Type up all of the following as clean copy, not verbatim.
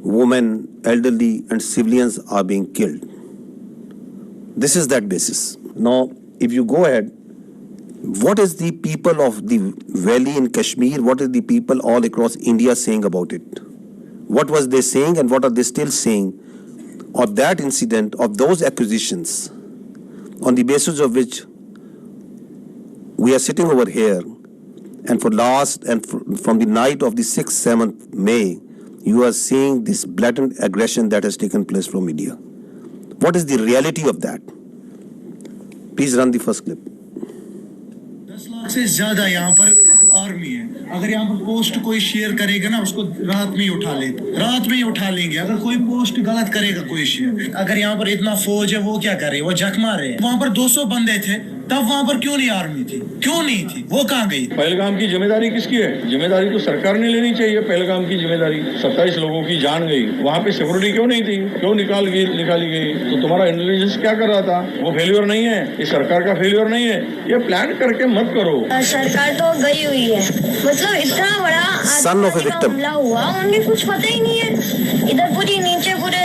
women, elderly and civilians are being killed. This is that basis. Now, if you go ahead, what is the people of the valley in Kashmir, what is the people all across India saying about it? What was they saying and what are they still saying of that incident, of those accusations, on the basis of which we are sitting over here, and from the night of the 6th, 7th May, you are seeing this blatant aggression that has taken place from India. What is the reality of that? Please run the first clip. 10 lakh से ज्यादा यहाँ पर army है। अगर यहाँ पर post कोई share करेगा ना, उसको रात में ही उठा लेंगे। अगर कोई पोस्ट गलत करेगा कोई शेयर, अगर यहाँ पर इतना फौज है, वो क्या कर रहे हैं? वो जख मार रहे हैं। वहाँ पर 200 बंदे थे, तब वहाँ पर क्यों नहीं आर्मी थी? क्यों नहीं थी? वो कहाँ गई? पहलगाम की जिम्मेदारी किसकी है? जिम्मेदारी तो सरकार ने लेनी चाहिए। पहलगाम की जिम्मेदारी 27 लोगों की जान गई, वहाँ पे सिक्योरिटी क्यों नहीं थी? क्यों निकाली गई? तो तुम्हारा इंटेलिजेंस क्या कर रहा था? वो फेल्योर नहीं है, ये सरकार का फेल्योर नहीं है। ये प्लान करके मत करो। सरकार तो गई हुई है, मतलब इतना बड़ा हमला हुआ, उन्हें कुछ पता ही नहीं है। इधर पूरी नीचे पूरे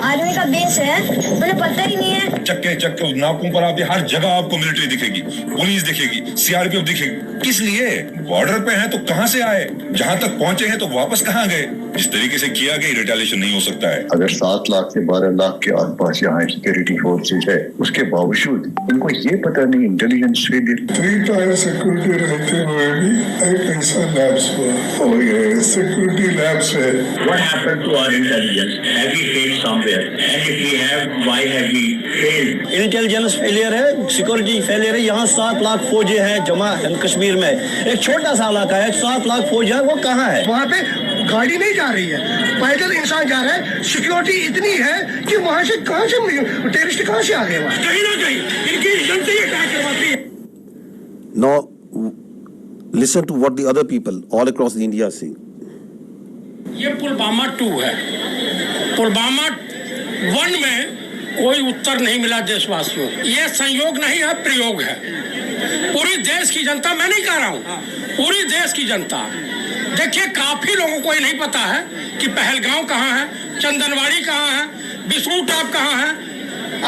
आर्मी का बेस है, उन्हें पता ही नहीं है। चक्के नाकों पर आप हर जगह आपको मिलिट्री दिखेगी, पुलिस दिखेगी, सीआरपीएफ दिखेगी। किस लिए? बॉर्डर पे हैं तो कहां से आए? जहां तक पहुंचे हैं तो वापस कहां गए? इस तरीके से किया गया रिटेलिएशन नहीं हो सकता है। अगर 7 लाख से 12 लाख के आसपास यहाँ सिक्योरिटी फोर्सेज है, उसके बावजूद इनको ये पता नहीं इंटेलिजेंस फेलियर। 3 टायर सिक्योरिटी रहते हुए भी एक ऐसा लैब्स हुआ और ये सिक्योरिटी लैब्स है। What happened to our intelligence? Have we failed somewhere? And if we have, why have we failed? Intelligence failure है, सिक्योरिटी फेलियर है। यहाँ 7 लाख फौजी हैं जमा कश्मीर में, एक छोटा सा इलाका है, 7 लाख फौज है, वो कहाँ है? वहाँ पे गाड़ी नहीं जा रही है, पैदल इंसान जा रहा है। सिक्योरिटी इतनी है कि वहाँ से टेररिस्ट कहाँ से आ गए? कहीं ना कहीं इनकी जनता ये अटैक करवाती है। Now, listen to what the other people all across India are saying. ये पुलवामा 2 है। पुलवामा 1 में कोई उत्तर नहीं मिला देशवासियों। ये संयोग नहीं है, प्रयोग है। पूरी देश की जनता, मैं नहीं कह रहा हूँ, पूरी देश की जनता, देखिए काफी लोगों को ये नहीं पता है कि पहलगांव कहाँ है, चंदनवाड़ी कहाँ है, बिष्णु टॉप कहाँ है,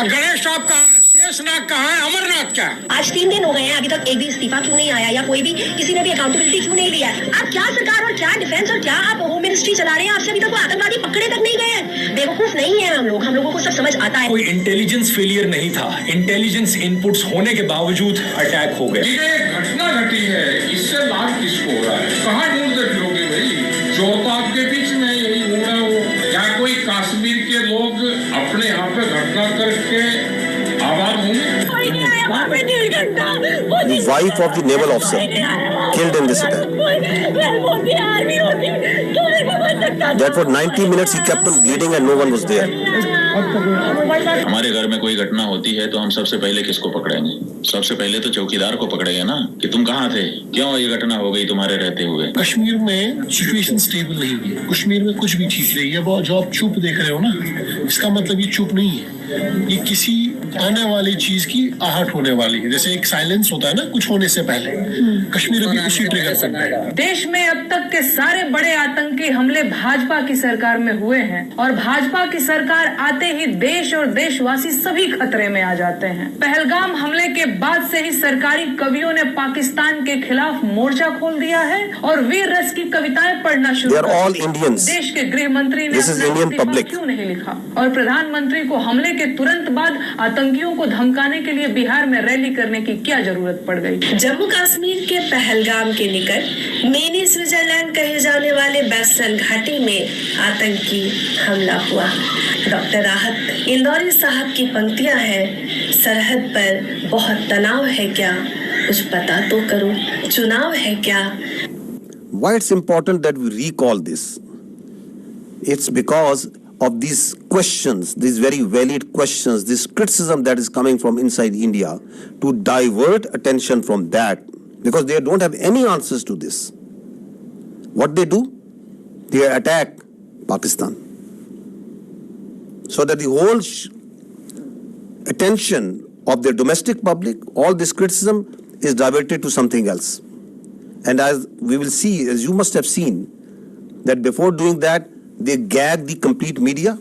गणेश टॉप कहाँ है, शेषनाग कहाँ है, अमरनाथ क्या है। आज 3 दिन हो गए हैं, अभी तक एक भी इस्तीफा क्यों नहीं आया, या कोई भी किसी ने भी अकाउंटेबिलिटी क्यों नहीं लिया? आप क्या सरकार और क्या डिफेंस और क्या आप होम मिनिस्ट्री चला रहे हैं? आपसे अभी तक वो आतंकवादी पकड़े तक नहीं गए हैं। बेवकूफ नहीं है हम लोगों को सब समझ आता है। कोई इंटेलिजेंस फेलियर नहीं था, इंटेलिजेंस इनपुट्स होने के बावजूद अटैक हो गए। ये घटना घटी है, इससे लाभ किसको हो रहा है? कहाँ ढूंढते फिरोगे भाई? जो तो आपके बीच में यही हो रहा हो, या कोई कश्मीर के लोग अपने यहाँ पे घटना करके आवाज होंगे? The wife of the naval officer killed in this attack. That for 90 minutes he kept on bleeding and no one was there. हमारे घर में कोई घटना होती है तो हम सबसे पहले किसको पकड़ेंगे? सबसे पहले तो चौकीदार को पकड़ेंगे ना, कि तुम कहाँ थे, क्यों ये घटना हो गई तुम्हारे रहते हुए। कश्मीर में सिचुएशन स्टेबल नहीं है, कश्मीर में कुछ भी ठीक नहीं है। वो जो आप चुप देख रहे हो ना, इसका मतलब ये चुप नहीं है, ये किसी आने वाली चीज की आहट होने वाली है। जैसे एक साइलेंस होता है ना कुछ होने से पहले, कश्मीर अभी उसी ट्रिगर पर है। देश में अब तक के सारे बड़े आतंकी हमले भाजपा की सरकार में हुए हैं, और भाजपा की सरकार आते ही देश और देशवासी सभी खतरे में आ जाते हैं। पहलगाम हमले के बाद से ही सरकारी कवियों ने पाकिस्तान के खिलाफ मोर्चा खोल दिया है और वीर रस की कविताएं पढ़ना शुरू कर दी। देश के गृह मंत्री ने अपना क्यों नहीं लिखा? और प्रधानमंत्री को हमले के तुरंत बाद आतंकियों को धमकाने के लिए बिहार में रैली करने की क्या जरूरत पड़ गई? जम्मू कश्मीर के पहलगाम के निकट मिनी स्विट्जरलैंड कहे जाने वाले बैसल घाटी में आतंकी हमला हुआ। डॉक्टर राहत इंदौरी साहब की पंक्तियां हैं, सरहद पर बहुत तनाव है क्या, कुछ पता तो करो, चुनाव है क्या। Why it's important that we recall this? It's because of these questions, these very valid questions, this criticism that is coming from inside India to divert attention from that, because they don't have any answers to this. What they do? They attack Pakistan, so that the whole attention of their domestic public, all this criticism is diverted to something else. And as we will see, as you must have seen, that before doing that, they gag the complete media.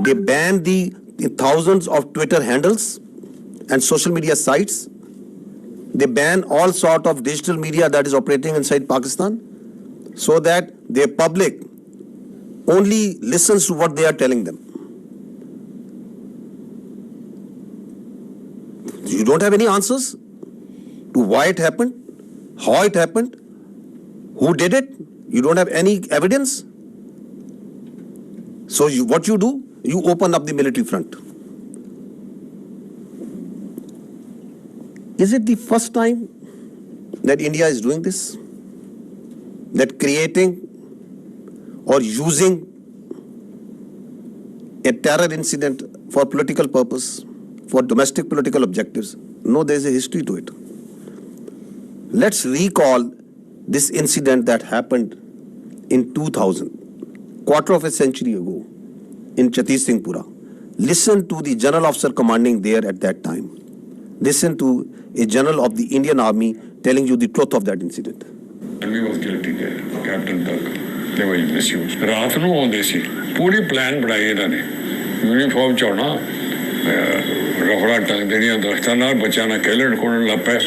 They ban the thousands of Twitter handles and social media sites. They ban all sort of digital media that is operating inside Pakistan, so that their public only listens to what they are telling them. You don't have any answers to why it happened, how it happened, who did it. You don't have any evidence. So what you do, you open up the military front. Is it the first time that India is doing this? That creating or using a terror incident for political purpose, for domestic political objectives? No, there is a history to it. Let's recall this incident that happened in 2000, quarter of a century ago, in Chhattis Singhpura. Listen to the general officer commanding there at that time. Listen to a general of the Indian Army telling you the truth of that incident. We was guilty there, Captain Turk. They were misused. रात ਨੂੰ ਆਉਂਦੇ ਸੀ ਪੂਰੀ plan ਬਣਾਈ ਇਹਨਾਂ ਨੇ uniform ਚਾਉਣਾ ਰਫੜਾ ਟੰਗ ਦੇਣੀਆਂ ਦਰਖਤਾਂ ਨਾਲ ਬੱਚਿਆਂ ਨਾਲ ਖੇਲਣ ਖੋਲਣ ਲੱਗ ਪਏ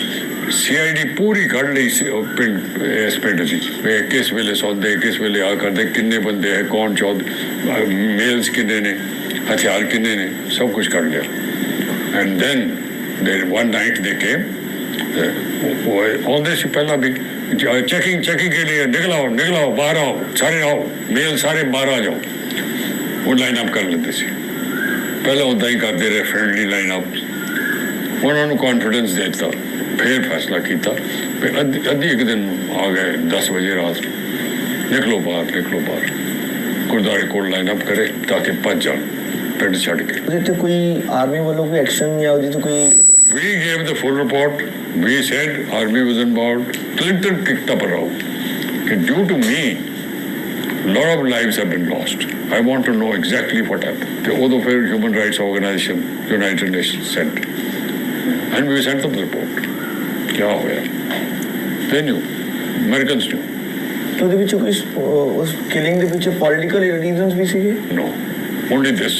CID ਪੂਰੀ ਕੱਢ ਲਈ ਸੀ ਪਿੰਡ ਇਸ ਪਿੰਡ ਦੀ ਕਿਸ ਵੇਲੇ ਸੌਦੇ ਕਿਸ ਵੇਲੇ ਆ ਕਰਦੇ ਕਿੰਨੇ ਬੰਦੇ ਹੈ ਕੌਣ ਚੌਧ ਮੇਲਸ ਕਿੰਨੇ ਨੇ ਹਥਿਆਰ ਕਿੰਨੇ ਨੇ ਸਭ ਕੁਝ ਕੱਢ ਲਿਆ ਐਂਡ ਦੈਨ ਦੇਰ ਵਨ ਨਾਈਟ ਦੇ ਕੇਮ ਆਉਂਦੇ ਸੀ ਪਹਿਲਾਂ ਵੀ चेकिंग के लिए निकलाओ बाहर आओ सारे आओ मेल सारे बाहर आ जाओ वो लाइन अप कर लेते थे पहले उदा ही करते रहे फ्रेंडली लाइन अप उन्होंने कॉन्फिडेंस देता फिर फैसला किया फिर अद्धी एक दिन आ गए 10 बजे रात निकलो बाहर गुरुद्वारे कोल लाइन अप करे ताकि भज जान पिंड छड़ के तो कोई आर्मी वालों कोई एक्शन या तो कोई We gave the full report. We said army was involved. Clinton kicked up a row. Due to me, a lot of lives have been lost. I want to know exactly what happened. The other human rights organization, United Nations, sent. And we sent them the report. Kya hoya? They knew. Americans knew. So the which was killing the which political reasons we see? No. Only this.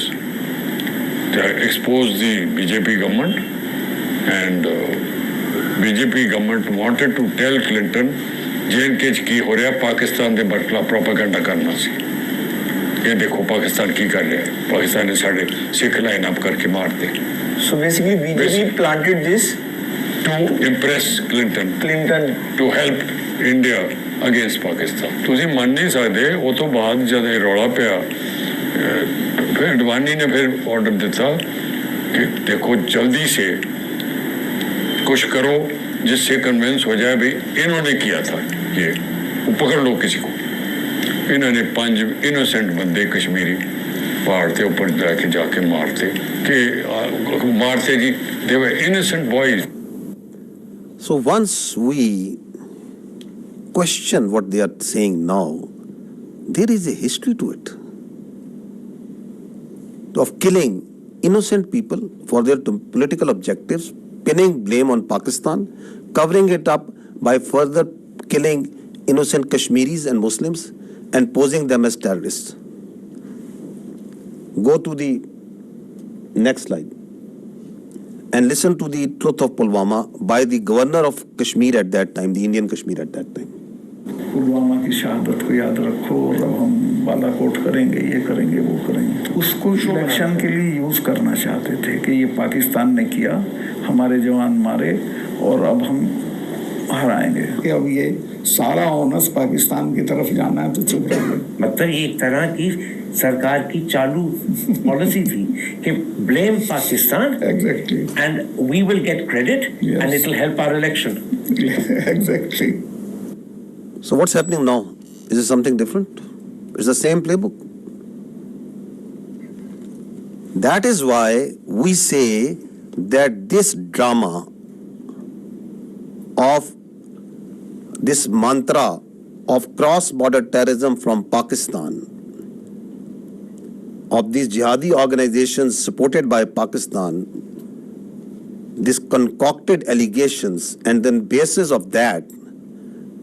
They exposed the BJP government. And BJP government wanted to tell Clinton J&K की हो रहा पाकिस्तान के Barkhola propaganda करना सी ये देखो पाकिस्तान की कर रहा है पाकिस्तान ने साढ़े सिख लाइन अप करके मारते So basically BJP planted this to impress Clinton to help India against Pakistan तुसी मान नहीं सकते वो तो बाद जब ये रौला पिया फिर अडवाणी ने फिर ऑर्डर दिता कि देखो जल्दी से कुछ करो जिससे कन्विंस हो जाए भाई इन्होंने किया था ये पकड़ लो किसी को इन्होंने 5 इनोसेंट बंदे कश्मीरी पहाड़ के ऊपर जाके मारते जी they were innocent boys So once we question what they are saying now, there is a history to it of killing innocent people for their political objectives, pinning blame on Pakistan, covering it up by further killing innocent Kashmiris and Muslims and posing them as terrorists. Go to the next slide and listen to the truth of Pulwama by the governor of Kashmir at that time, the Indian Kashmir at that time. Pulwama की शहादत को याद रखो और अब हम बालाकोट करेंगे ये करेंगे वो करेंगे उसको इलेक्शन के लिए यूज करना चाहते थे कि ये पाकिस्तान ने किया हमारे जवान मारे और अब हम हराएंगे कि अब ये सारा ऑनर्स पाकिस्तान की तरफ जाना है तो चुप रहिए मतलब ये एक तरह की सरकार की चालू पॉलिसी थी कि blame Pakistan exactly and we will get credit and it will help our election exactly So what's happening now? Is it something different? It's the same playbook. That is why we say that this drama of this mantra of cross-border terrorism from Pakistan, of these jihadi organizations supported by Pakistan, these concocted allegations, and then basis of that,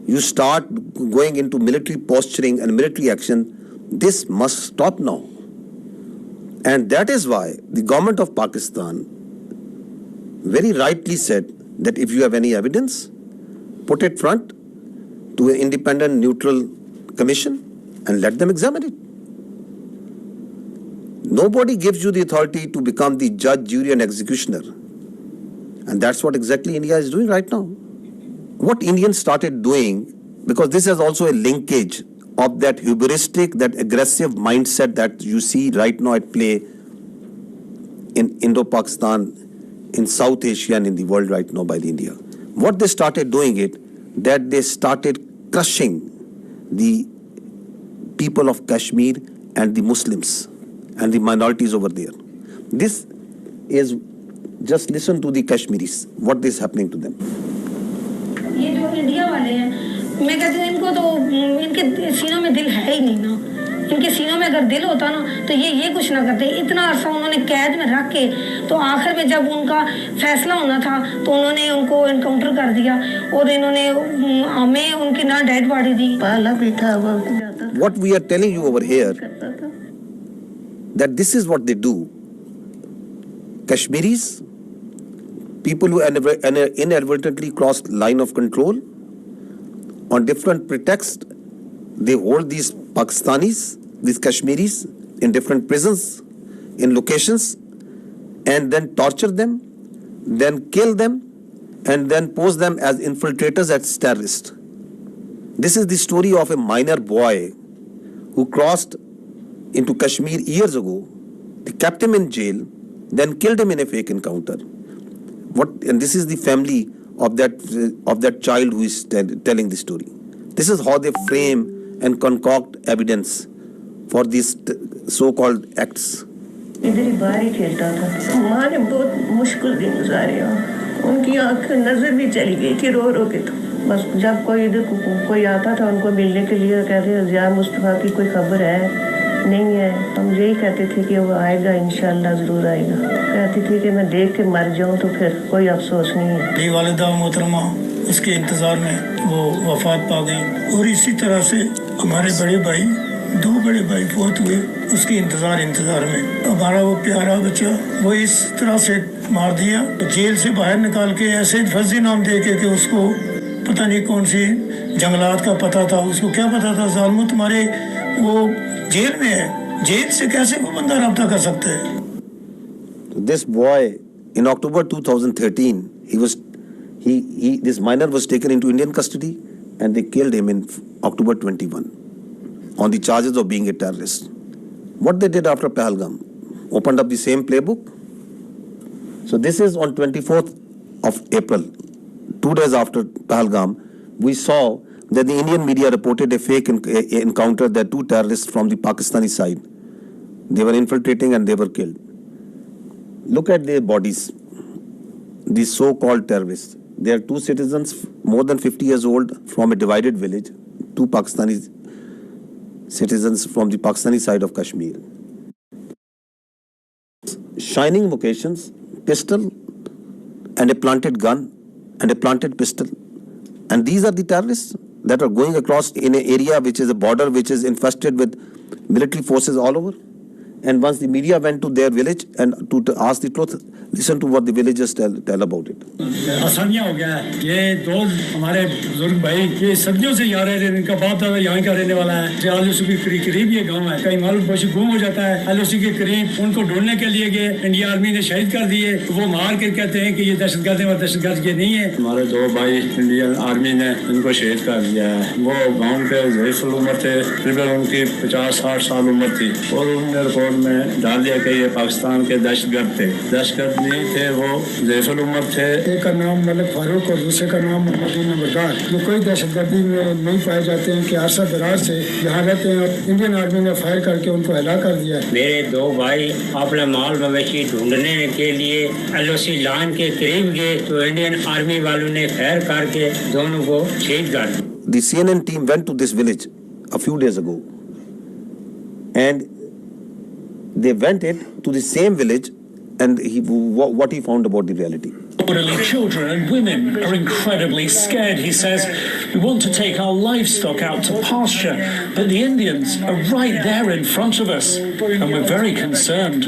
you start going into military posturing and military action. This must stop now. And that is why the government of Pakistan very rightly said that if you have any evidence, put it front to an independent, neutral commission and let them examine it. Nobody gives you the authority to become the judge, jury, and executioner. And that's what exactly India is doing right now. What Indians started doing, because this is also a linkage of that hubristic, that aggressive mindset that you see right now at play in Indo-Pakistan, in South Asia, and in the world right now by the India. What they started doing that they started crushing the people of Kashmir and the Muslims and the minorities over there. This is, just listen to the Kashmiris, what is happening to them. ये जो India वाले हैं, मैं कहती हूँ इनको तो इनके सीनों में दिल है ही नहीं ना। इनके सीनों में अगर दिल होता ना तो ये कुछ ना करते। इतना अरसा उन्होंने कैद में रख के तो आखिर में जब उनका फैसला होना था तो उन्होंने उनको एनकाउंटर कर दिया और इन्होंने हमें उनकी ना डेड बॉडी दी। पाला बैठा हुआ जाता। What we are telling you over here, that this is what they do. Kashmiris, people who inadvertently crossed line of control, on different pretexts, they hold these Pakistanis, these Kashmiris, in different prisons, in locations, and then torture them, then kill them, and then pose them as infiltrators, as terrorists. This is the story of a minor boy who crossed into Kashmir years ago. They kept him in jail, then killed him in a fake encounter. And this is the family of that child who is telling the story. This is how they frame and concoct evidence for these so-called acts. इधर ही बाहर ही खेलता था। माँ ने बहुत मुश्किल दिन गुजारे। उनकी आँख नजर भी चली गई थी रो रो के। तो बस जब कोई इधर कोई आता था उनको मिलने के लिए कहते थे यार मुस्तफा की कोई खबर है नहीं है। हम यही कहते थे कि वो आएगा इंशाल्लाह जरूर आएगा। कहती थी कि मैं देख के मर जाऊं तो फिर कोई अफसोस नहीं है। मेरी वालिदा मोहतरमा उसके इंतजार में वो वफात पा गई और इसी तरह से हमारे दो बड़े भाई फौत हुए उसके इंतजार में। हमारा वो प्यारा बच्चा वो इस तरह से मार दिया, जेल से बाहर निकाल के ऐसे फर्जी नाम दे के कि उसको पता नहीं कौन सी जंगलात का पता था। उसको क्या पता था जालिमो तुम्हारे वो जेल में है, जेल से कैसे वो बंदा रब्ता कर सकता है। This boy in October 2013 this minor was taken into Indian custody and they killed him in October 21 on the charges of being a terrorist. What they did after Pahalgam, opened up the same playbook. So this is on 24th of April, 2 days after Pahalgam, we saw that the Indian media reported a fake encounter that two terrorists from the Pakistani side, they were infiltrating and they were killed. Look at their bodies, these so-called terrorists. They are two citizens more than 50 years old from a divided village, two Pakistani citizens from the Pakistani side of Kashmir. Shining vocations, pistol and a planted gun and a planted pistol. And these are the terrorists that are going across in an area which is a border which is infested with military forces all over. And once the media went to their village and to ask the truth, listen to what the villagers tell about it. आसानियाँ हो गया है। ये दो हमारे बुजुर्ग भाई ये सदियों से यहाँ रह रहे हैं, इनका बाप दादा यहाँ का रहने वाला है। आलूसी के करीब ये गांव है, कहीं मालूम पशु गुम हो जाता है। आलूसी के करीब उनको ढूंढने के लिए गए, इंडिया आर्मी ने शहीद कर दिए। तो वो मार के कहते हैं कि ये दहशतगर्द है और दहशतगर्द ये नहीं है। हमारे दो भाई इंडियन आर्मी ने इनको शहीद कर दिया है। वो गाँव के ज़ईफ़ुल उम्र थे, तकरीबन उनकी 50-60 साल उम्र थी और उन्होंने रिपोर्ट में डाल दिया कि ये पाकिस्तान के दहशतगर्द थे। दहशतगर्द नहीं थे, वो ज़ईफ़ुल उम्र थे। एक का नाम मलिक फारूक और दूसरे का नाम मोहम्मद नंबरदार। ये कोई दहशतगर्दी में नहीं पाए जाते हैं कि अरसा दराज से यहाँ रहते हैं और इंडियन आर्मी ने फायर करके उनको हलाक कर दिया। मेरे दो भाई अपना माल मवेशी ढूंढने के लिए एलओसी लाइन के करीब गए तो इंडियन आर्मी वालों ने फायर करके दोनों को शहीद कर दिया। The CNN team went to this village a few days ago and they went to the same village and what he found about the reality. Elderly children and women are incredibly scared. He says, we want to take our livestock out to pasture, but the Indians are right there in front of us, and we're very concerned.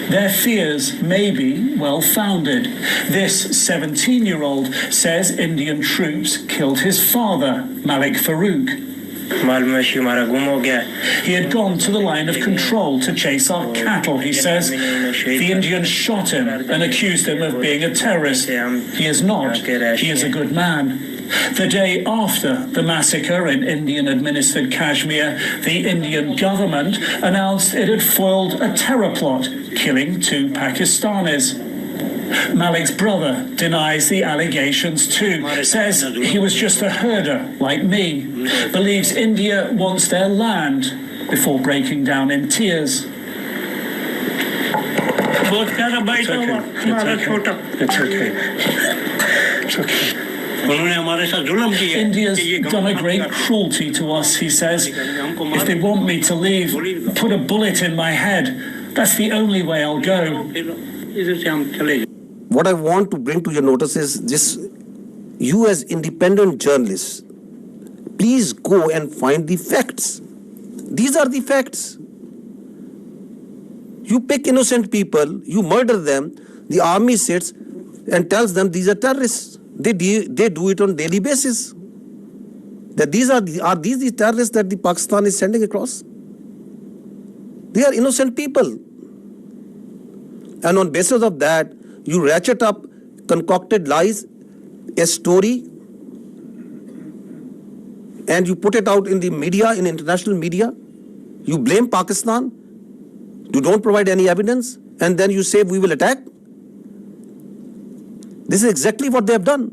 Their fears may be well-founded. This 17-year-old says Indian troops killed his father, Malik Farouk. He had gone to the line of control to chase our cattle, he says. The Indians shot him and accused him of being a terrorist. He is not. He is a good man. The day after the massacre in Indian-administered Kashmir, the Indian government announced it had foiled a terror plot, killing 2 Pakistanis. Malik's brother denies the allegations too, says he was just a herder like me, believes India wants their land, before breaking down in tears. It's okay. India's done a great cruelty to us, he says. If they want me to leave, put a bullet in my head. That's the only way I'll go. What I want to bring to your notice is this: you as independent journalists, please go and find the facts. These are the facts. You pick innocent people, you murder them, the army sits and tells them these are terrorists. They do it on daily basis. That these are these the terrorists that the Pakistan is sending across? They are innocent people. And on basis of that, you ratchet up concocted lies, a story, and you put it out in the media, in international media. You blame Pakistan. You don't provide any evidence, and then you say we will attack. This is exactly what they have done.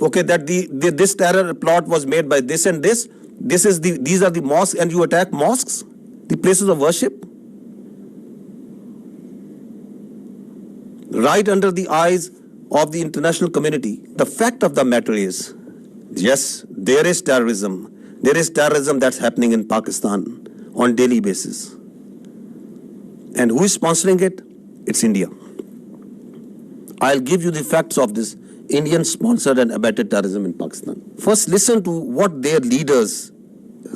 Okay, that this terror plot was made by this and this. These are the mosques, and you attack mosques, the places of worship. Right under the eyes of the international community. The fact of the matter is, yes, there is terrorism. There is terrorism that's happening in Pakistan on daily basis. And who is sponsoring it? It's India. I'll give you the facts of this Indian-sponsored and abetted terrorism in Pakistan. First, listen to what their leaders,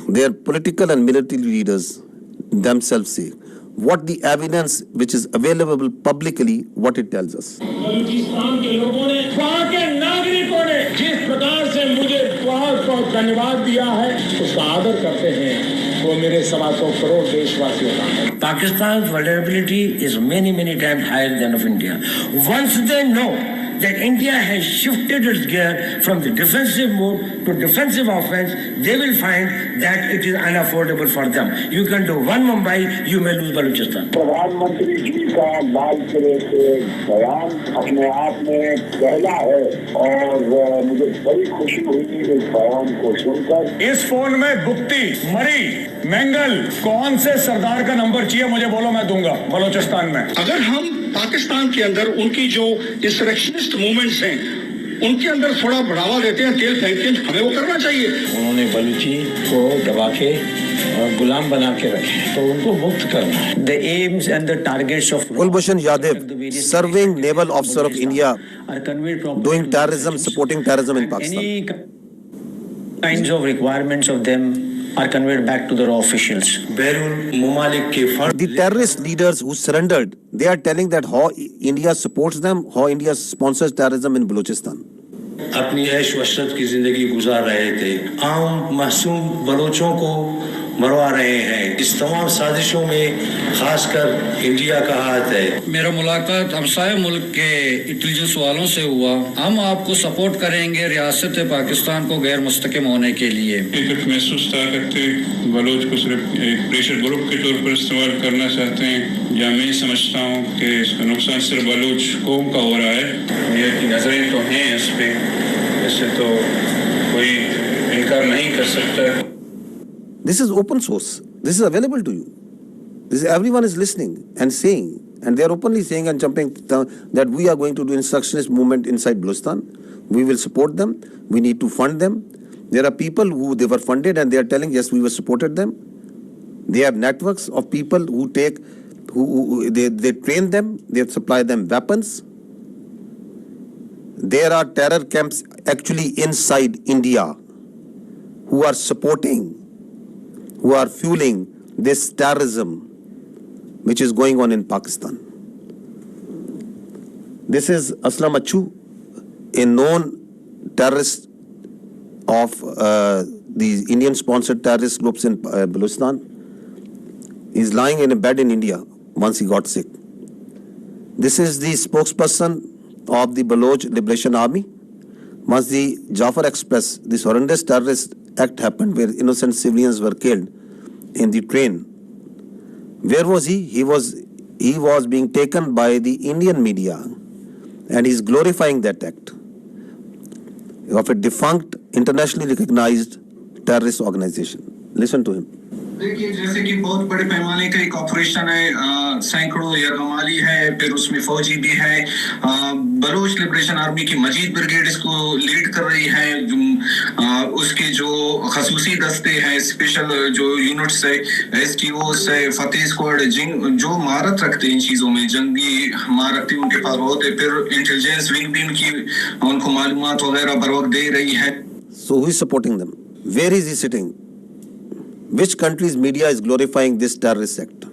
their political and military leaders themselves say. What the evidence which is available publicly, what it tells us. Balochistan के लोगों ने, वहाँ के नागरिकों ने जिस प्रकार से मुझे बहुत बहुत धन्यवाद दिया है, उसका आदर करते हैं, वो मेरे 125 करोड़ देशवासियों का है. Pakistan's vulnerability is many times higher than of India. Once they know that India has shifted its gear from the defensive mode to defensive offense, they will find that it is unaffordable for them. You can do one Mumbai, you may lose Balochistan. प्रधानमंत्री जी का लाल किले से बयान अपने आप में पहला है और मुझे बड़ी खुशी हुई इस बयान को सुनकर. इस फोन में बुक्ति, मरी, मैंगल, कौन से सरदार का नंबर चाहिए मुझे बोलो, मैं दूंगा बलोचिस्तान में. अगर हम पाकिस्तान के अंदर उनकी जो इंसरेक्शनिस्ट मूवमेंट्स हैं उनके अंदर थोड़ा बढ़ावा देते हैं, तेल फेंकते हैं, हमें वो करना चाहिए. उन्होंने बलूची को दबा के गुलाम बना के रखे, तो उनको मुक्त करना. The aims and the targets of Kulbhushan Yadav, serving naval officer of India, doing terrorism, supporting terrorism in Pakistan. Any kinds of requirements of them are conveyed back to the raw officials. The terrorist leaders who surrendered, they are telling that how India supports them, how India sponsors terrorism in Balochistan. अपनी ऐश वशरत की जिंदगी गुजार रहे थे, आम मासूम बलोचों को मरवा रहे हैं. इस तमाम साजिशों में खासकर इंडिया का हाथ है. मेरा मुलाकात हमसाये मुल्क के इंटेलिजेंस वालों से हुआ. हम आपको सपोर्ट करेंगे रियासत पाकिस्तान को गैर मुस्तकिम होने के लिए. महसूस करते बलोच को सिर्फ एक प्रेशर ग्रुप के तौर पर इस्तेमाल करना चाहते हैं, या मैं समझता हूँ कि इसका नुकसान सिर्फ बलोच कौम का हो रहा है. ये की नजरें तो हैं इस पे, इससे तो कोई इनकार नहीं कर सकता. This is open source. This is available to you. This is, everyone is listening and saying, and they are openly saying and jumping that we are going to do insurrectionist movement inside Balochistan. We will support them. We need to fund them. There are people who they were funded and they are telling, yes, we were supported them. They have networks of people who take They train them, they supply them weapons. There are terror camps actually inside India who are supporting, who are fueling this terrorism which is going on in Pakistan. This is Aslam Achu, a known terrorist of the Indian-sponsored terrorist groups in Balochistan. He's lying in a bed in India once he got sick. This is the spokesperson of the Baloch Liberation Army. Once the Jafar Express, this horrendous terrorist act happened where innocent civilians were killed in the train. Where was he? He was being taken by the Indian media, and he's glorifying that act of a defunct, internationally recognized terrorist organization. Listen to him. देखिए जैसे कि बहुत बड़े पैमाने का एक operation है, सैकड़ों यरगमाली है, फिर उसमें फौजी भी है, बलोच लिबरेशन आर्मी की मजीद ब्रिगेड इसको लीड कर रही है, उसके जो खसूसी दस्ते हैं, स्पेशल जो यूनिट्स है, एसटीओस है, फतेह स्क्वाड, जो महारत रखते हैं इन चीज़ों में, जंगी महारत उनके पास बहुत है, फिर इंटेलिजेंस विंग भी उनकी उनको मालूमात वगैरह बर वक्त दे रही है. So who is supporting them? Where is he sitting? Which country's media is glorifying this terrorist act?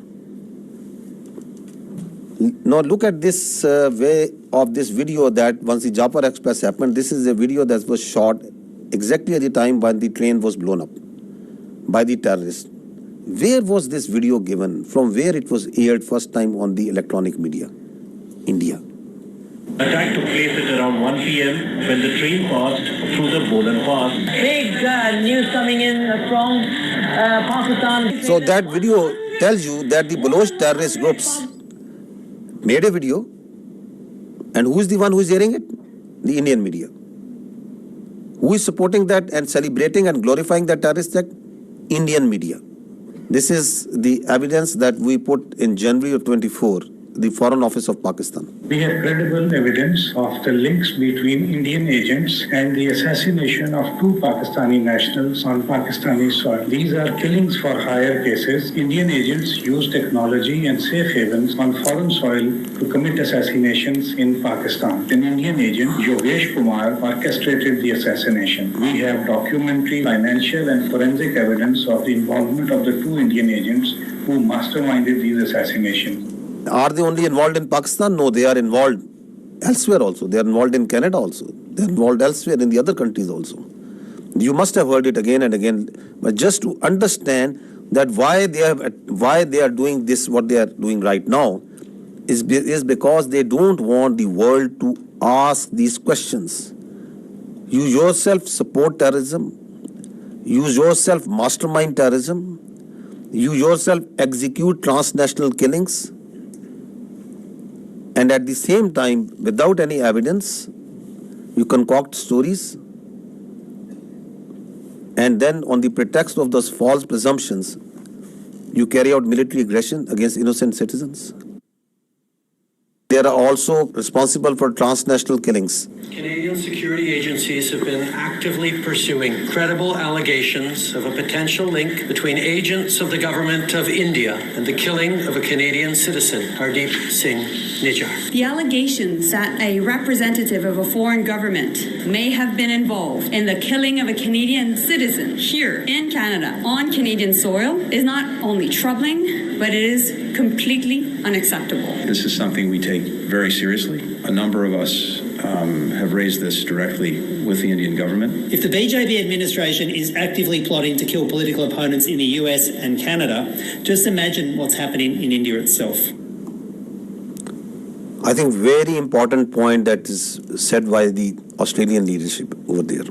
Now look at this way of this video that once the Jafar Express happened, this is a video that was shot exactly at the time when the train was blown up by the terrorists. Where was this video given? From where it was aired first time on the electronic media? India. Attack took place at around 1 p.m. when the train passed through the Bolan Pass. Big news coming in from Pakistan. So that video tells you that the Baloch terrorist groups made a video, and who is the one who is airing it? The Indian media. Who is supporting that and celebrating and glorifying that terrorist act? Indian media. This is the evidence that we put in January of 24. The Foreign Office of Pakistan. We have credible evidence of the links between Indian agents and the assassination of two Pakistani nationals on Pakistani soil. These are killings for hire cases. Indian agents use technology and safe havens on foreign soil to commit assassinations in Pakistan. An Indian agent, Yogesh Kumar, orchestrated the assassination. We have documentary, financial and forensic evidence of the involvement of the two Indian agents who masterminded these assassinations. Are they only involved in Pakistan? No, they are involved elsewhere also. They are involved in Canada also. They are involved elsewhere in the other countries also. You must have heard it again and again. But just to understand that why they are doing this, what they are doing right now, is because they don't want the world to ask these questions. You yourself support terrorism. You yourself mastermind terrorism. You yourself execute transnational killings. And at the same time, without any evidence, you concoct stories. And then on the pretext of those false presumptions, you carry out military aggression against innocent citizens. They are also responsible for transnational killings. Canadian security agencies have been actively pursuing credible allegations of a potential link between agents of the government of India and the killing of a Canadian citizen, Hardeep Singh Nijjar. The allegations that a representative of a foreign government may have been involved in the killing of a Canadian citizen here in Canada on Canadian soil is not only troubling, but it is completely unacceptable. This is something we take very seriously. A number of us have raised this directly with the Indian government. If the BJP administration is actively plotting to kill political opponents in the US and Canada, just imagine what's happening in India itself. I think very important point that is said by the Australian leadership over there.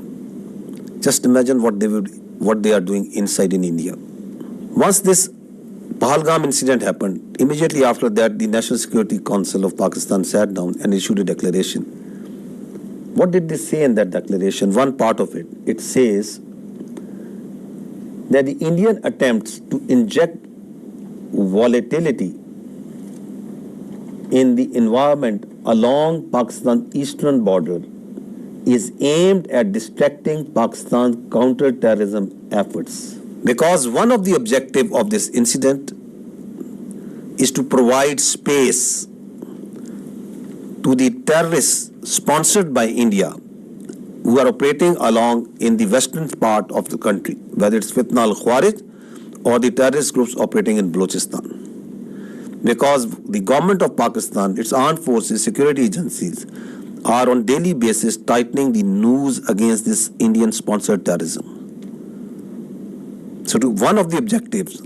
Just imagine what they are doing inside in India. Once this Pahalgam incident happened, immediately after that, the National Security Council of Pakistan sat down and issued a declaration. What did they say in that declaration? One part of it, it says that the Indian attempts to inject volatility in the environment along Pakistan's eastern border is aimed at distracting Pakistan's counter-terrorism efforts. Because one of the objectives of this incident is to provide space to the terrorists sponsored by India who are operating along in the western part of the country, whether it's Fitna al-Khawarij or the terrorist groups operating in Balochistan. Because the government of Pakistan, its armed forces, security agencies are on daily basis tightening the noose against this Indian-sponsored terrorism. So one of the objectives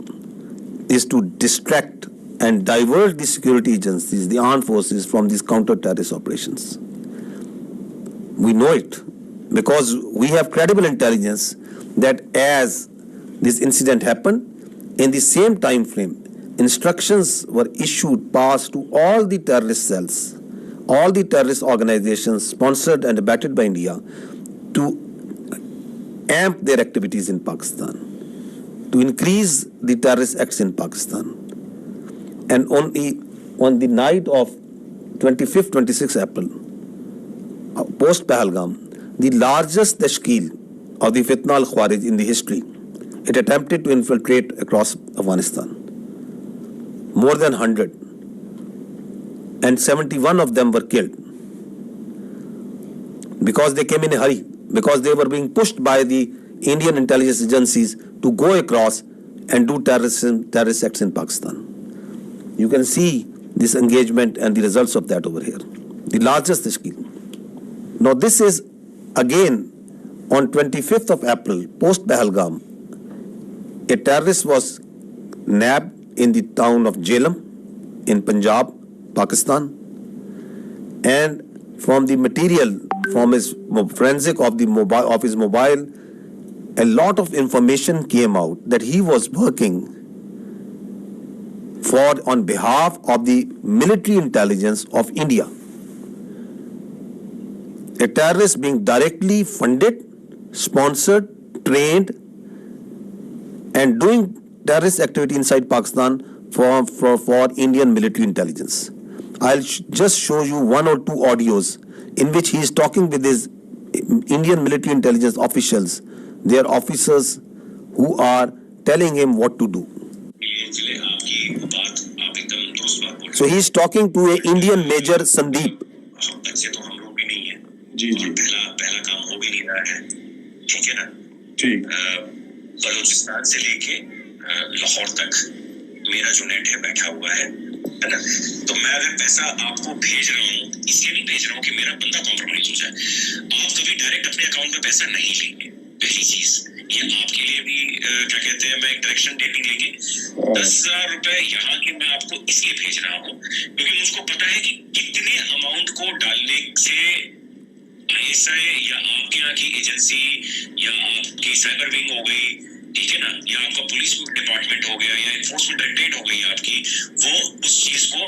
is to distract and divert the security agencies, the armed forces, from these counter-terrorist operations. We know it because we have credible intelligence that as this incident happened, in the same time frame, instructions were issued, passed to all the terrorist cells, all the terrorist organizations sponsored and abetted by India to amp their activities in Pakistan, to increase the terrorist acts in Pakistan. And on the night of 25th, 26th April, post Pahalgam, the largest tashkeel of the Fitna al-Khawarij in the history, it attempted to infiltrate across Afghanistan. More than 100. And 71 of them were killed. Because they came in a hurry, because they were being pushed by the Indian intelligence agencies to go across and do terrorist acts in Pakistan. You can see this engagement and the results of that over here. The largest tashkeel. Now this is again on 25th of April, post Pahalgam, a terrorist was nabbed in the town of Jhelum in Punjab, Pakistan, and from the material, from his forensic of his mobile, a lot of information came out that he was working on behalf of the military intelligence of India. A terrorist being directly funded, sponsored, trained, and doing terrorist activity inside Pakistan for Indian military intelligence. I'll just show you one or two audios in which he is talking with his Indian military intelligence officials, their officers who are telling him what to do. So he is talking to an Indian Major Sandeep. Balochistan से लेके लाहौर तक मेरा जो net है बैठा हुआ है ना, तो मैं अगर पैसा आपको भेज रहा हूँ, इसलिए नहीं भेज रहा हूँ कि मेरा बंदा कॉम्प्रोमाइज हो जाए। आप कभी डायरेक्ट अपने अकाउंट में पैसा नहीं लेंगे, पहली चीज। ये आपके लिए भी क्या कहते हैं, मैं एक डायरेक्शन डेटिंग लेके 10,000 रुपए यहाँ के मैं आपको इसलिए भेज रहा हूँ क्योंकि मुझको पता है कि कितने अमाउंट को डालने से ISI या आपके यहाँ की एजेंसी या आपकी साइबर विंग हो गई, ठीक है ना, या आपका पुलिस डिपार्टमेंट हो गया या एनफोर्समेंट डायरेक्टरेट हो गई आपकी, वो उस चीज को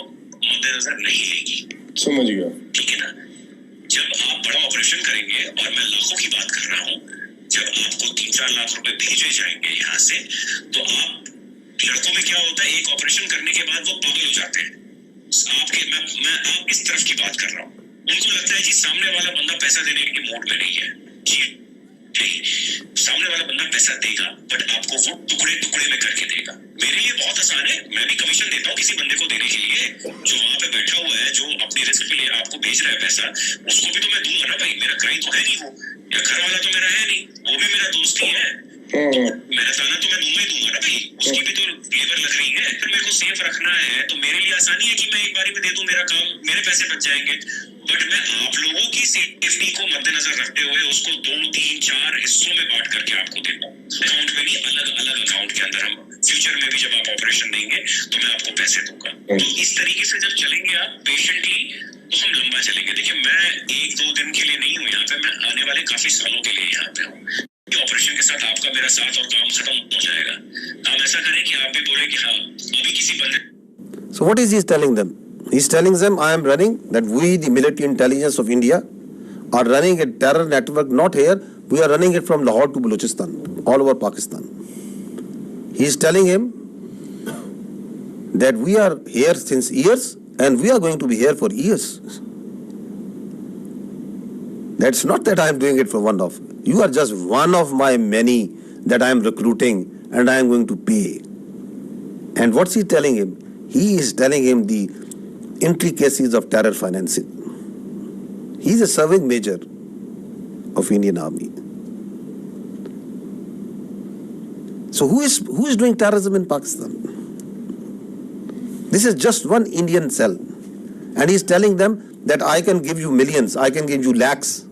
मद्देनजर नहीं लेगी। समझ गया, ठीक है ना। जब आप बड़ा ऑपरेशन करेंगे, और मैं लाखों की बात कर रहा हूँ, जब आपको 3-4 लाख रुपए भेजे जाएंगे यहाँ से, तो आप लड़कों में क्या होता है, एक ऑपरेशन करने के बाद वो पागल हो जाते हैं। मैं आप इस तरफ की बात कर रहा हूँ। उनको लगता है जी सामने वाला बंदा पैसा देने के मूड में नहीं है। जी नहीं, सामने वाला बंदा पैसा देगा, बट आपको वो टुकड़े टुकड़े में करके देगा। मेरे लिए बहुत आसान है, मैं भी कमीशन देता हूँ किसी बंदे को देने के लिए, जो वहां पे बैठा हुआ है, जो अपनी रिस्क पे आपको भेज रहा है पैसा, उसको भी तो मैं दूंगा ना भाई। मेरा क्लाइंट तो है नहीं वो, या घर वाला तो मेरा है नहीं, वो भी मेरा दोस्त ही है। मेरा ताना तो मैं दूंगा ही दूंगा ना भाई, उसकी भी तो लेबर लग रही है। फिर मेरे को सेफ रखना है, तो मेरे लिए आसानी है कि मैं एक बारी में दे दूं, मेरा काम, मेरे पैसे बच जाएंगे। बट मैं आप लोगों की सेफ्टी को मद्देनजर रखते हुए उसको 2-3-4 हिस्सों में बांट करके आपको देता हूँ। अकाउंट में नहीं, अलग अलग अकाउंट के अंदर। हम फ्यूचर में भी जब आप ऑपरेशन देंगे तो मैं आपको पैसे दूंगा। तो इस तरीके से जब चलेंगे आप पेशेंटली, तो हम लंबा चलेंगे। देखिए, मैं 1-2 दिन के लिए नहीं हूँ यहाँ पे, मैं आने वाले काफी सालों के लिए यहाँ पे हूँ। ऑपरेशन के साथ आपका मेरा साथ और काम खत्म हो जाएगा। हम ऐसा करें कि आप भी बोले कि हाँ अभी किसी बंदे। So what is he telling them? He's telling them, I am running, that we, the military intelligence of India, are running a terror network, not here, we are running it from Lahore to Balochistan, all over Pakistan. He's telling him that we are here since years and we are going to be here for years. That's not that I am doing it for one off. You are just one of my many that I am recruiting and I am going to pay. And what's he telling him? He is telling him the intricacies of terror financing. He is a serving major of Indian Army. So who is doing terrorism in Pakistan? This is just one Indian cell. And he is telling them that I can give you millions, I can give you lakhs.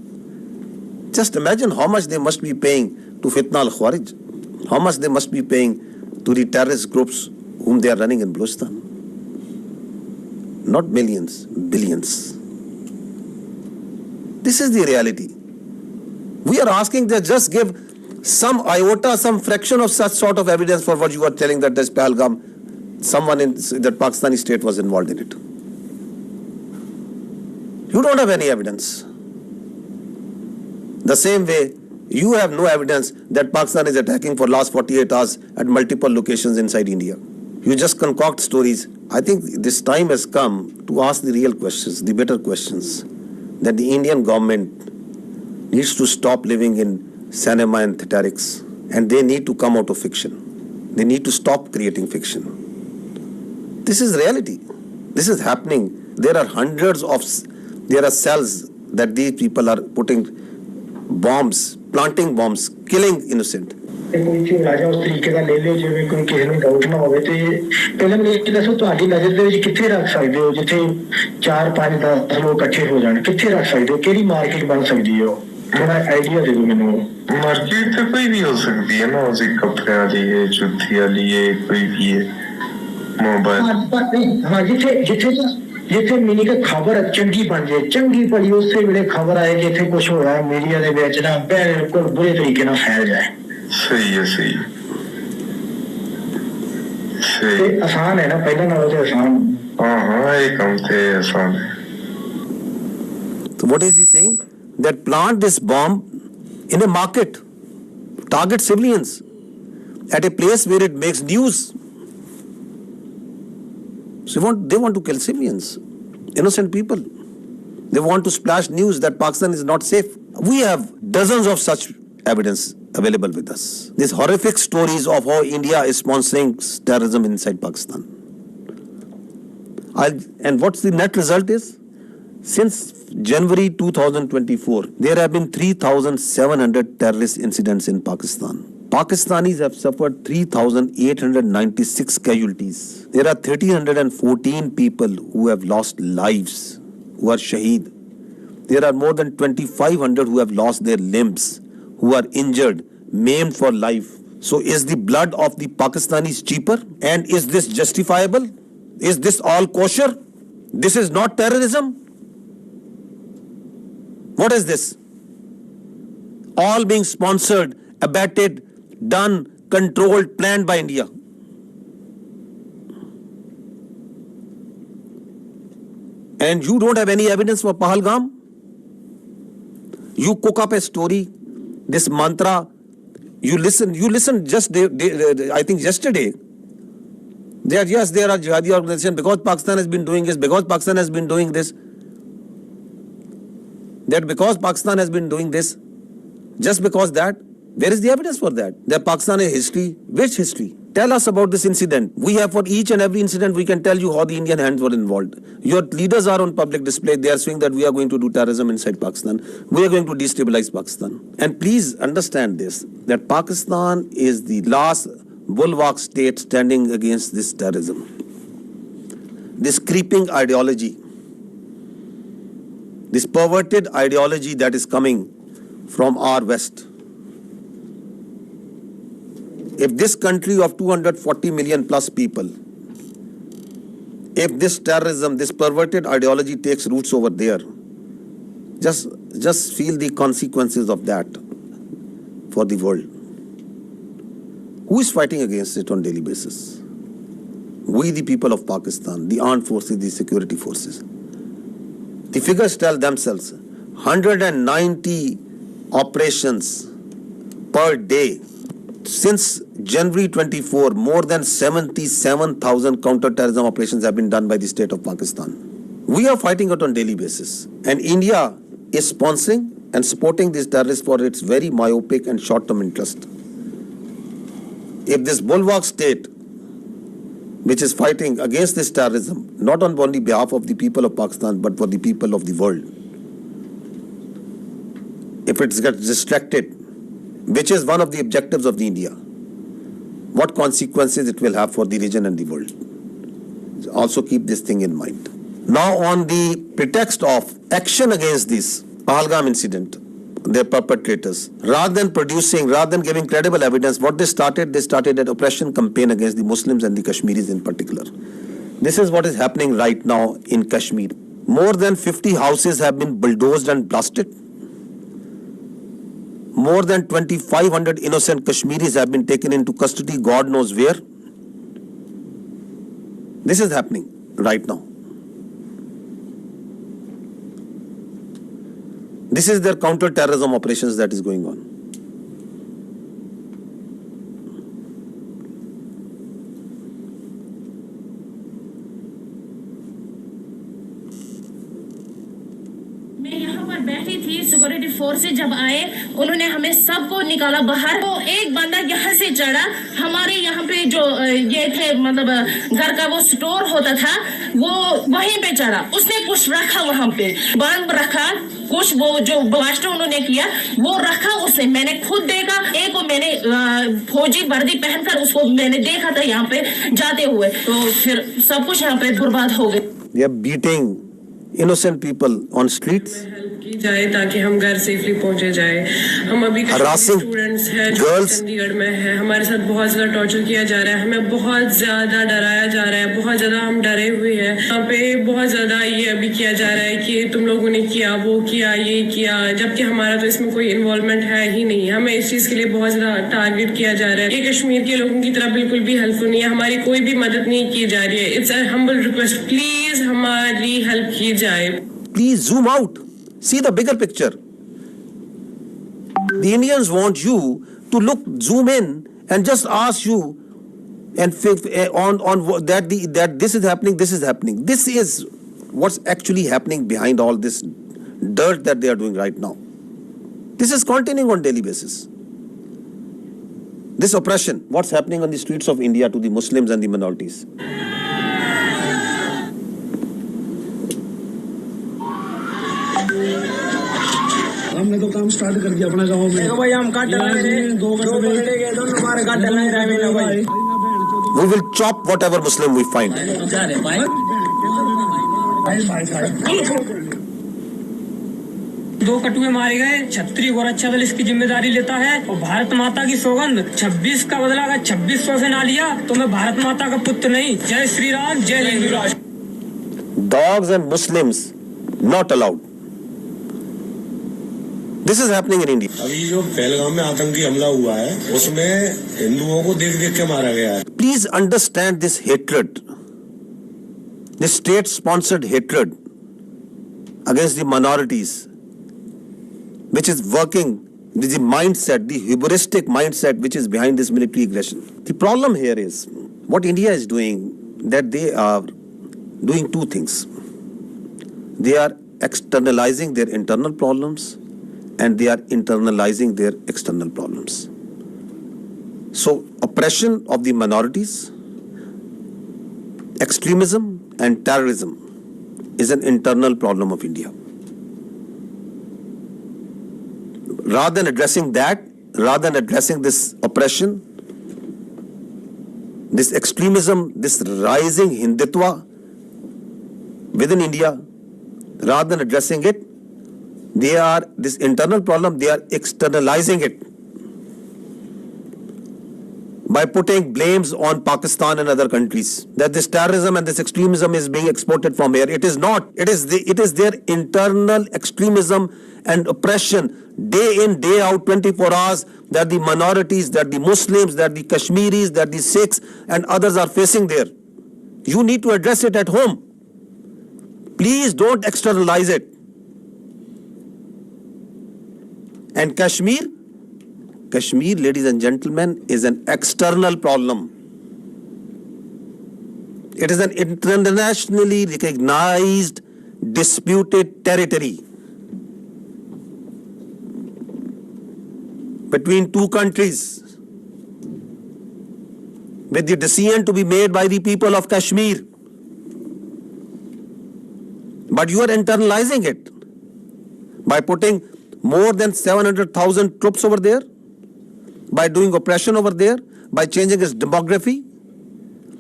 Just imagine how much they must be paying to Fitna al-Khawarij, how much they must be paying to the terrorist groups whom they are running in Balochistan. Not millions, billions. This is the reality. We are asking that just give some iota, some fraction of such sort of evidence for what you are telling that this Pahalgam, someone in that Pakistani state was involved in it. You don't have any evidence. The same way, you have no evidence that Pakistan is attacking for last 48 hours at multiple locations inside India. You just concoct stories. I think this time has come to ask the real questions, the better questions, that the Indian government needs to stop living in cinema and theatrics, and they need to come out of fiction. They need to stop creating fiction. This is reality. This is happening. There are cells that these people are putting bombs, planting bombs, killing innocent. ਕੋਈ ਝੋਲਾ ਜਾਂ ਉਸ ਤਰੀਕੇ ਦਾ ਲੈ ਲਿਓ ਜਿਵੇਂ ਕੋਈ ਕਿਸੇ ਨੂੰ ਡਾਊਟ ਨਾ ਹੋਵੇ ਤੇ ਪਹਿਲਾਂ ਮੈਨੂੰ ਇਹ ਦੱਸੋ ਤੁਹਾਡੀ ਨਜ਼ਰ ਦੇ ਵਿੱਚ ਕਿੱਥੇ ਰੱਖ ਸਕਦੇ ਹੋ ਜਿੱਥੇ 4, 5, 10 ਲੋਕ ਇਕੱਠੇ ਹੋ ਜਾਣ ਕਿੱਥੇ ਰੱਖ ਸਕਦੇ ਹੋ ਕਿਹੜੀ ਮਾਰਕੀਟ ਬਣ ਸਕਦੀ ਹੈ ਥੋੜਾ ਆਈਡੀਆ ਦੇ ਦਿਓ ਮੈਨੂੰ ਮਾਰਕੀਟ ਤੇ ਕੋਈ ਵੀ ਹੋ ਸਕਦੀ ਹੈ ਨਾ ਉਸੇ ਕੱਪੜਿਆਂ ਦੀ ਹੈ ਜੁੱਤੀਆਂ ਦੀ ਹੈ ਕੋਈ ਵੀ ਹੈ ਮੋਬਾਈਲ ਹਾਂ ਜਿੱਥੇ ਮਿਨੀ ਕਿ ਖਬਰ ਚੰਗੀ ਬਣ ਜਾਏ ਚੰਗੀ ਭਲੀ ਉਸੇ ਵੇਲੇ ਖਬਰ ਆਏ ਕਿ ਇੱਥੇ ਕੁਝ ਹੋਇਆ ਮੀਡੀਆ ਦੇ ਵਿੱਚ ਨਾ ਬਿਲਕੁਲ ਬੁਰੇ ਤਰੀਕੇ ਨਾਲ ਫੈਲ ਜਾਏ ਸਹੀ ਹੈ ਸਹੀ ਆਸਾਨ ਹੈ ਨਾ ਪਹਿਲਾਂ ਨਾਲੋਂ ਤੇ ਆਸਾਨ ਹਾਂ ਇਹ ਕੰਮ ਤੇ ਆਸਾਨ ਹੈ So what is he saying? That plant this bomb in a market, target civilians at a place where it makes news. So they want to kill civilians, innocent people. They want to splash news that Pakistan is not safe. We have dozens of such evidence available with us. These horrific stories of how India is sponsoring terrorism inside Pakistan. And what's the net result is? Since January 2024, there have been 3,700 terrorist incidents in Pakistan. Pakistanis have suffered 3,896 casualties. There are 1,314 people who have lost lives, who are shaheed. There are more than 2,500 who have lost their limbs, who are injured, maimed for life. So is the blood of the Pakistanis cheaper? And is this justifiable? Is this all kosher? This is not terrorism? What is this? All being sponsored, abetted, done, controlled, planned by India. And you don't have any evidence for Pahalgam? You cook up a story, this mantra, you listen just, I think yesterday, that yes, there are jihadi organizations because Pakistan has been doing this, because Pakistan has been doing this. That because Pakistan has been doing this, just because that, where is the evidence for that? That Pakistan has history. Which history? Tell us about this incident. We have for each and every incident, we can tell you how the Indian hands were involved. Your leaders are on public display. They are saying that we are going to do terrorism inside Pakistan. We are going to destabilize Pakistan. And please understand this, that Pakistan is the last bulwark state standing against this terrorism. This creeping ideology, this perverted ideology that is coming from our West. If this country of 240 million plus people, if this terrorism, this perverted ideology takes roots over there, just feel the consequences of that for the world. Who is fighting against it on a daily basis? We, the people of Pakistan, the armed forces, the security forces. The figures tell themselves, 190 operations per day. Since January 24, more than 77,000 counter-terrorism operations have been done by the state of Pakistan. We are fighting it on a daily basis. And India is sponsoring and supporting these terrorists for its very myopic and short-term interest. If this bulwark state which is fighting against this terrorism, not on only behalf of the people of Pakistan, but for the people of the world. If it gets distracted, which is one of the objectives of the India, what consequences it will have for the region and the world. Also keep this thing in mind. Now, on the pretext of action against this Pahalgam incident, their perpetrators, rather than giving credible evidence, what they started an oppression campaign against the Muslims and the Kashmiris in particular. This is what is happening right now in Kashmir. More than 50 houses have been bulldozed and blasted. More than 2,500 innocent Kashmiris have been taken into custody, God knows where. This is happening right now. This is their counter-terrorism operations that is going on. बैठी थी, security forces जब आए उन्होंने हमें सबको निकाला बाहर। तो एक बंदा यहाँ से चढ़ा, हमारे यहाँ पे जो ये थे मतलब घर का वो स्टोर होता था, वो वहीं पे चढ़ा, उसने कुछ रखा वहाँ पे, बम रखा, कुछ वो जो ब्लास्ट उन्होंने किया वो रखा उसने, मैंने खुद देखा। एक को मैंने फौजी वर्दी पहनकर उसको मैंने देखा था यहाँ पे जाते हुए, तो फिर सब कुछ यहाँ पे बर्बाद हो गया। They are beating innocent people on streets. की जाए ताकि हम घर सेफली पहुंचे जाए। हम अभी स्टूडेंट्स हैं जो चंडीगढ़ में हैं, हमारे साथ बहुत ज्यादा टॉर्चर किया जा रहा है, हमें बहुत ज्यादा डराया जा रहा है, बहुत ज्यादा हम डरे हुए हैं। यहाँ पे बहुत ज्यादा ये अभी किया जा रहा है कि तुम लोगों ने किया, वो किया, ये किया, जबकि हमारा तो इसमें कोई इन्वॉल्वमेंट है ही नहीं। हमें इस चीज के लिए बहुत ज्यादा टारगेट किया जा रहा है। ये कश्मीर के लोगों की तरह बिल्कुल भी हेल्पफुल नहीं है, हमारी कोई भी मदद नहीं की जा रही है। It's a humble request, please हमारी हेल्प की जाए। Please zoom out. See the bigger picture. The Indians want you to zoom in and just ask you and on that this is happening, this is happening. This is what's actually happening behind all this dirt that they are doing right now. This is continuing on daily basis. This oppression, what's happening on the streets of India to the Muslims and the minorities. हमने तो काम start कर दिया अपना गांव में। देखो भाई हम काट रहे हैं, दो पकड़े गए, दोनों हमारे काट नहीं रहे भाई। We will chop whatever Muslim we find. दो कटुए मारे गए, छत्री और अच्छा दल इसकी जिम्मेदारी लेता है। और भारत माता की सौगंध 26 का बदला अगर 2600 से ना लिया तो मैं भारत माता का पुत्र नहीं। जय श्री राम, जय हिंदू राष्ट्र। Dogs and Muslims not allowed. This is happening in India. अभी जो पहलगाम में आतंकी हमला हुआ है उसमें हिंदुओं को देख देख के मारा गया है। Please understand this hatred, this state-sponsored hatred against the minorities, which is working with the mindset, the hubristic mindset which is behind this military aggression. The problem here is what India is doing, that they are doing two things. They are externalizing their internal problems and they are internalizing their external problems. So, oppression of the minorities, extremism and terrorism is an internal problem of India. Rather than addressing that, rather than addressing this oppression, this extremism, this rising Hindutva within India, rather than addressing it, they are, this internal problem, they are externalizing it by putting blames on Pakistan and other countries, that this terrorism and this extremism is being exported from here. It is not. It is their internal extremism and oppression day in, day out, 24 hours, that the minorities, that the Muslims, that the Kashmiris, that the Sikhs and others are facing there. You need to address it at home. Please don't externalize it. And Kashmir, ladies and gentlemen, is an external problem. It is an internationally recognized disputed territory between two countries. with the decision to be made by the people of Kashmir. But you are internalizing it by putting more than 700,000 troops over there, by doing oppression over there, by changing its demography,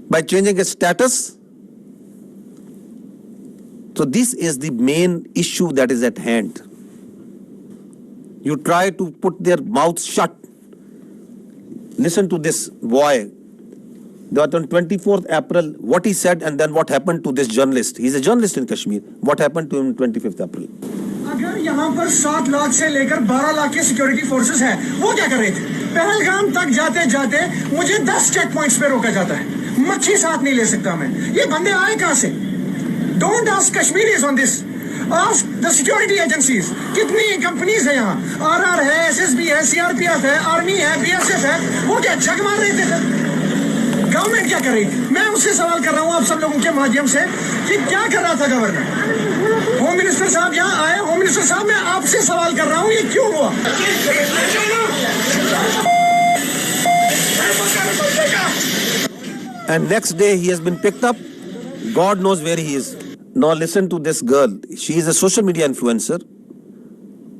by changing its status. So this is the main issue that is at hand. You try to put their mouths shut. Listen to this boy. That on 24th April, what he said and then what happened to this journalist. He's a journalist in Kashmir. What happened to him on 25th April? अगर यहाँ पर 7 लाख से लेकर 12 लाख के security forces हैं, वो क्या कर रहे थे? पहलगाम तक जाते जाते मुझे 10 चेक पॉइंट्स पे रोका जाता है। मच्छी साथ नहीं ले सकता मैं। ये बंदे आए कहाँ से? Don't ask Kashmiris on this. Ask the security agencies. कितनी कंपनीज है यहाँ? RR है, SSB है, CRPF है, आर्मी है, BSF है। वो क्या जग मार रहे थे? गवर्नमेंट क्या कर रही थी? मैं उससे सवाल कर रहा हूँ आप सब लोगों के माध्यम से कि क्या कर रहा था गवर्नर? होम मिनिस्टर साहब यहाँ आए। होम मिनिस्टर साहब मैं आपसे सवाल कर रहा हूँ ये क्यों हुआ? And next day he has been picked up. God knows where he is. Now listen to this girl. She is a social media influencer.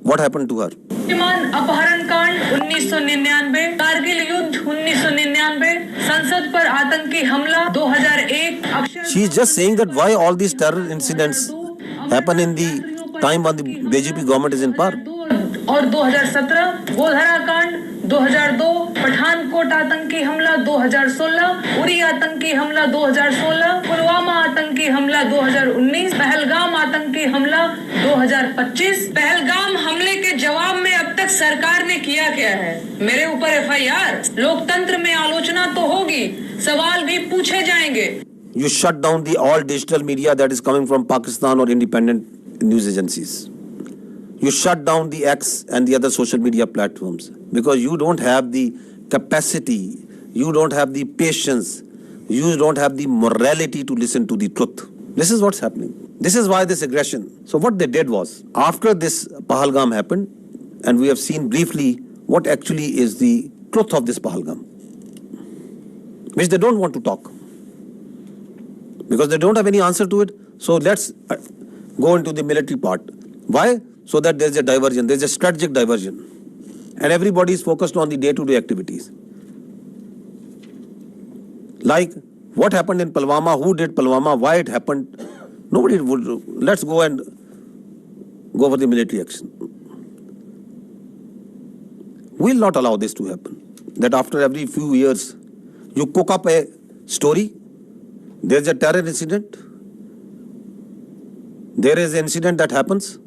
What happened to her? अपहरण कांड 1999, कारगिल युद्ध 1999, संसद पर आतंकी हमला 2001. She is just saying that why all these terror incidents happen in the time when the BJP government is in power. और 2017 गोधरा कांड 2002, पठानकोट आतंकी हमला 2016, उरी आतंकी हमला 2016, पुलवामा आतंकी हमला 2019, पहलगाम आतंकी हमला 2025। पहलगाम हमले के जवाब में अब तक सरकार ने किया क्या है? मेरे ऊपर FIR। लोकतंत्र में आलोचना तो होगी, सवाल भी पूछे जाएंगे। You shut down the all digital media that is coming from Pakistan or independent news agencies. You shut down the X and the other social media platforms because you don't have the capacity, you don't have the patience, you don't have the morality to listen to the truth. This is what's happening. This is why this aggression. So what they did was, after this Pahalgam happened, and we have seen briefly what actually is the truth of this Pahalgam, which they don't want to talk because they don't have any answer to it. So let's go into the military part. Why? So that there's a diversion, there's a strategic diversion. And everybody is focused on the day-to-day activities. Like, what happened in Pulwama, who did Pulwama, why it happened, nobody would, let's go for the military action. We'll not allow this to happen. That after every few years, you cook up a story, there's a terror incident, there is an incident that happens,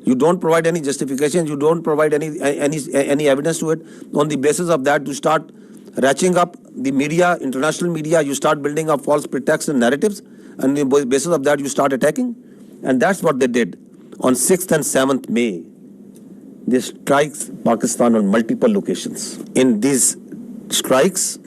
you don't provide any justification, you don't provide any evidence to it. On the basis of that, you start ratcheting up the media, international media, you start building up false pretexts and narratives, and on the basis of that, you start attacking. And that's what they did. On 6th and 7th May, they strikes Pakistan on multiple locations. In these strikes,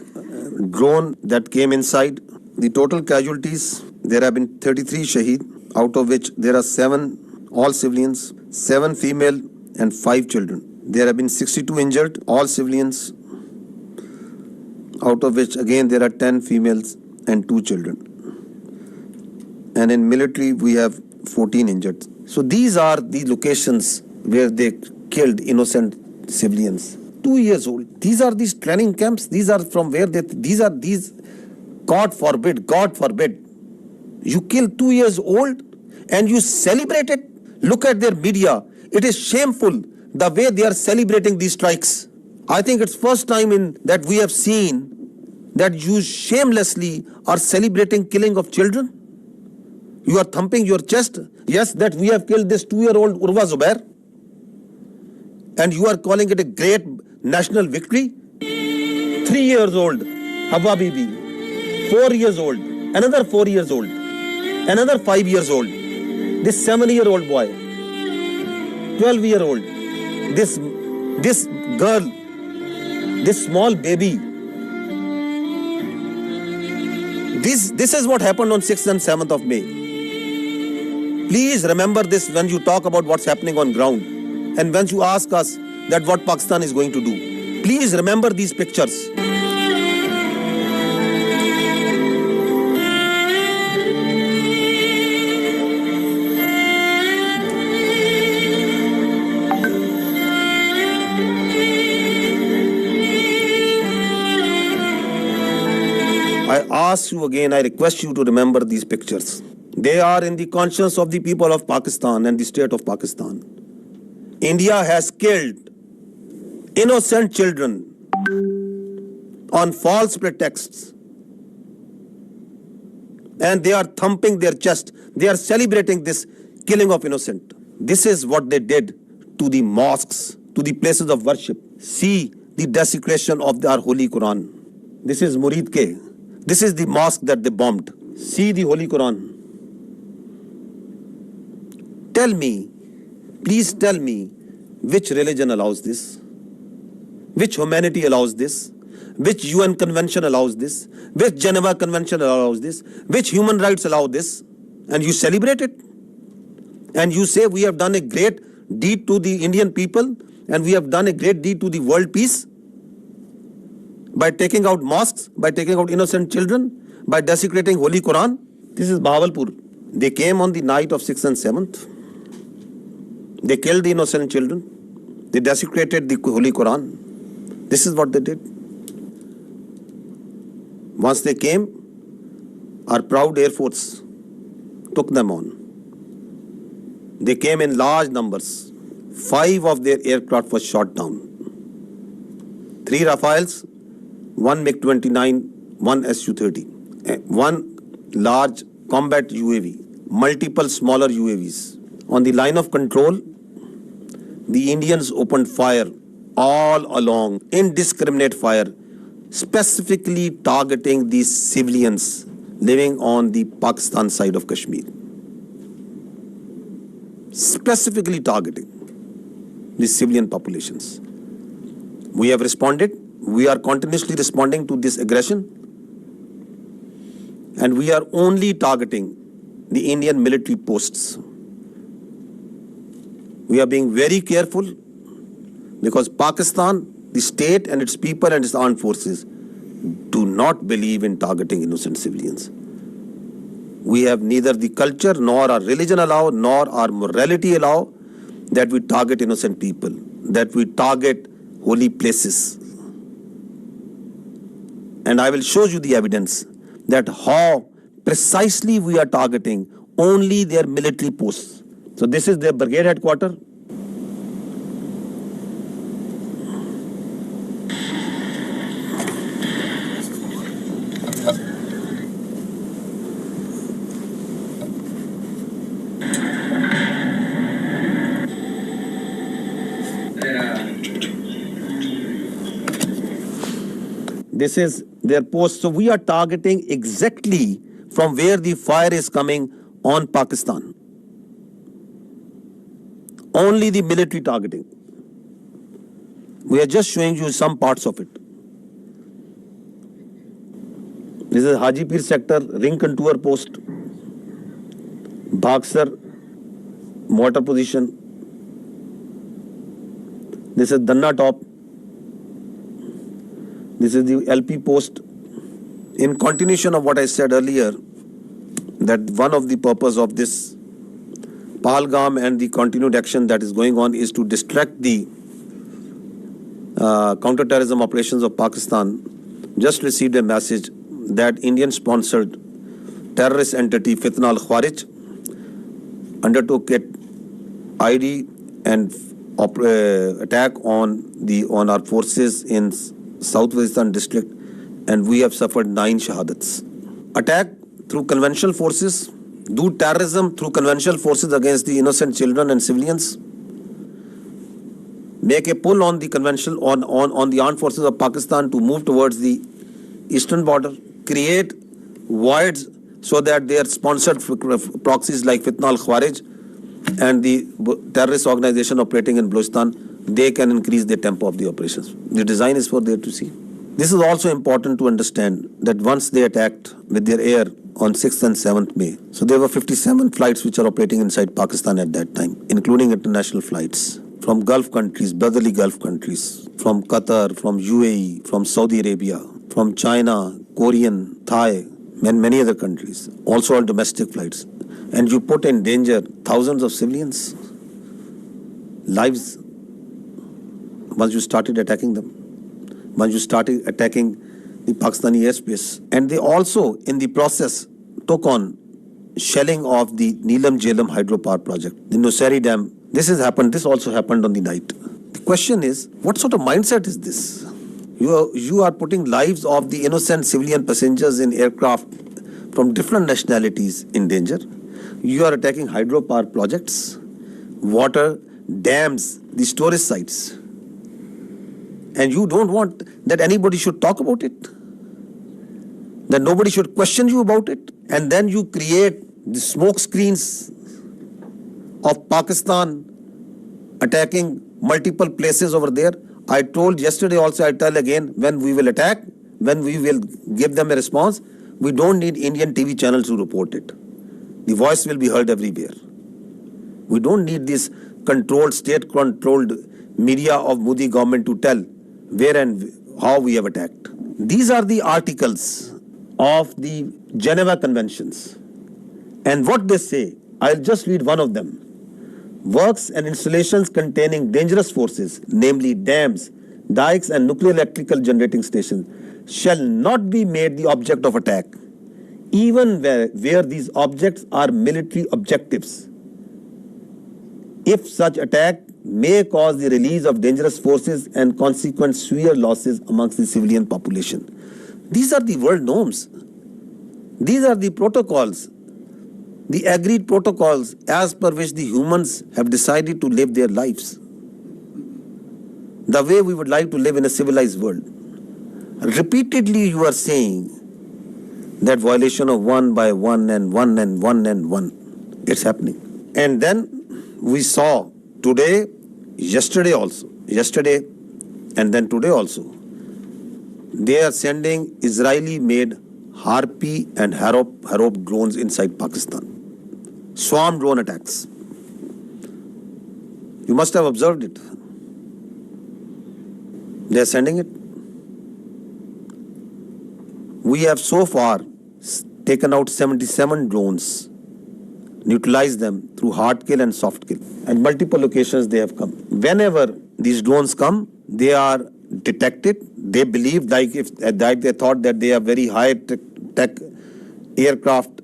drone that came inside, the total casualties, there have been 33 shaheed, out of which there are 7 all civilians, 7 female and 5 children. There have been 62 injured, all civilians, out of which again there are 10 females and 2 children. And in military we have 14 injured. So these are the locations where they killed innocent civilians. 2 years old. These are these training camps. These are from where these, God forbid, you kill 2 years old and you celebrate it. Look at their media. It is shameful the way they are celebrating these strikes. I think it's first time in that we have seen that you shamelessly are celebrating killing of children. You are thumping your chest. Yes, that we have killed this 2-year-old Urwa Zubair. And you are calling it a great national victory. 3 years old, Hawa Bibi. 4 years old, another 4 years old, another 5 years old. This 7-year-old boy, 12-year-old, this girl, this small baby. This is what happened on 6th and 7th of May. Please remember this when you talk about what's happening on ground and when you ask us that what Pakistan is going to do. Please remember these pictures. I ask you again, I request you to remember these pictures. They are in the conscience of the people of Pakistan and the state of Pakistan. India has killed innocent children on false pretexts. And they are thumping their chest. They are celebrating this killing of innocent. This is what they did to the mosques, to the places of worship. See the desecration of our Holy Quran. This is Murid Ke. This is the mosque that they bombed. See the Holy Quran. Tell me, please tell me, which religion allows this? Which humanity allows this? Which UN convention allows this? Which Geneva Convention allows this? Which human rights allow this? And you celebrate it? And you say we have done a great deed to the Indian people and we have done a great deed to the world peace? By taking out mosques, by taking out innocent children, by desecrating Holy Quran? This is Bahawalpur. They came on the night of 6th and 7th. They killed the innocent children. They desecrated the Holy Quran. This is what they did. Once they came, our proud Air Force took them on. They came in large numbers. 5 of their aircraft was shot down. 3 Rafales, 1 MiG-29, 1 Su-30, 1 large combat UAV, multiple smaller UAVs. On the line of control, the Indians opened fire all along, indiscriminate fire, specifically targeting these civilians living on the Pakistan side of Kashmir. Specifically targeting the civilian populations. We have responded. We are continuously responding to this aggression. And we are only targeting the Indian military posts. We are being very careful because Pakistan, the state and its people and its armed forces do not believe in targeting innocent civilians. We have neither the culture nor our religion allow, nor our morality allow that we target innocent people, that we target holy places. And I will show you the evidence that how precisely we are targeting only their military posts. So this is their brigade headquarters. This is their post. So we are targeting exactly from where the fire is coming on Pakistan. Only the military targeting. We are just showing you some parts of it. This is Hajipir sector, ring contour post, Bhagsar mortar position. This is Danna top. This is the LP post. In continuation of what I said earlier, that one of the purpose of this Pahalgam and the continued action that is going on is to distract the counter-terrorism operations of Pakistan. Just received a message that Indian-sponsored terrorist entity Fitna al-Khawarij undertook an ID and attack on our forces in South Waziristan district, and we have suffered 9 shahadats. Attack through conventional forces, do terrorism through conventional forces against the innocent children and civilians, make a pull on the conventional on the armed forces of Pakistan to move towards the eastern border, create voids so that their sponsored proxies like Fitna al-Khawarij and the terrorist organization operating in Balochistan, they can increase the tempo of the operations. The design is for there to see. This is also important to understand that once they attacked with their air on 6th and 7th May, so there were 57 flights which are operating inside Pakistan at that time, including international flights from Gulf countries, brotherly Gulf countries, from Qatar, from UAE, from Saudi Arabia, from China, Korean, Thai, and many other countries, also all domestic flights. And you put in danger thousands of civilians' lives once you started attacking them. Once you started attacking the Pakistani airspace. And they also, in the process, took on shelling of the Neelam Jhelum hydropower project, the Nusari Dam. This also happened on the night. The question is, what sort of mindset is this? You are putting lives of the innocent civilian passengers in aircraft from different nationalities in danger. You are attacking hydropower projects, water, dams, the storage sites. And you don't want that anybody should talk about it, that nobody should question you about it. And then you create the smoke screens of Pakistan attacking multiple places over there. I told yesterday also, I tell again, when we will attack, when we will give them a response, we don't need Indian TV channels to report it. The voice will be heard everywhere. We don't need this controlled, state-controlled media of Modi government to tell where and how we have attacked. These are the articles of the Geneva Conventions. And what they say, I'll just read one of them. Works and installations containing dangerous forces, namely dams, dikes and nuclear electrical generating stations, shall not be made the object of attack, even where these objects are military objectives, if such attack may cause the release of dangerous forces and consequent severe losses amongst the civilian population. These are the world norms. These are the protocols, the agreed protocols as per which the humans have decided to live their lives, the way we would like to live in a civilized world. Repeatedly you are saying that violation of one by one and one and one and one. It's happening. And then we saw today, yesterday and then today also, they are sending Israeli-made Harpy and Harop drones inside Pakistan. Swarm drone attacks. You must have observed it. They are sending it. We have so far taken out 77 drones, neutralized them through hard kill and soft kill. At multiple locations they have come. Whenever these drones come, they are detected. They believe, like they thought that they are very high tech aircraft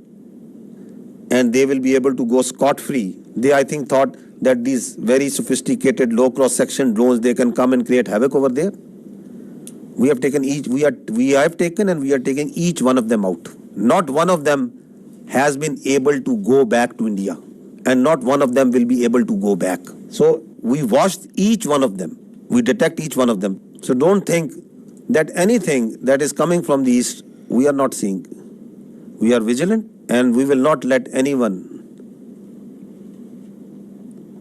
and they will be able to go scot-free. They, I think, thought that these very sophisticated low cross-section drones, they can come and create havoc over there. We have taken each one of them out. Not one of them has been able to go back to India, and not one of them will be able to go back. So we watched each one of them. We detect each one of them. So don't think that anything that is coming from the east, we are not seeing. We are vigilant, and we will not let anyone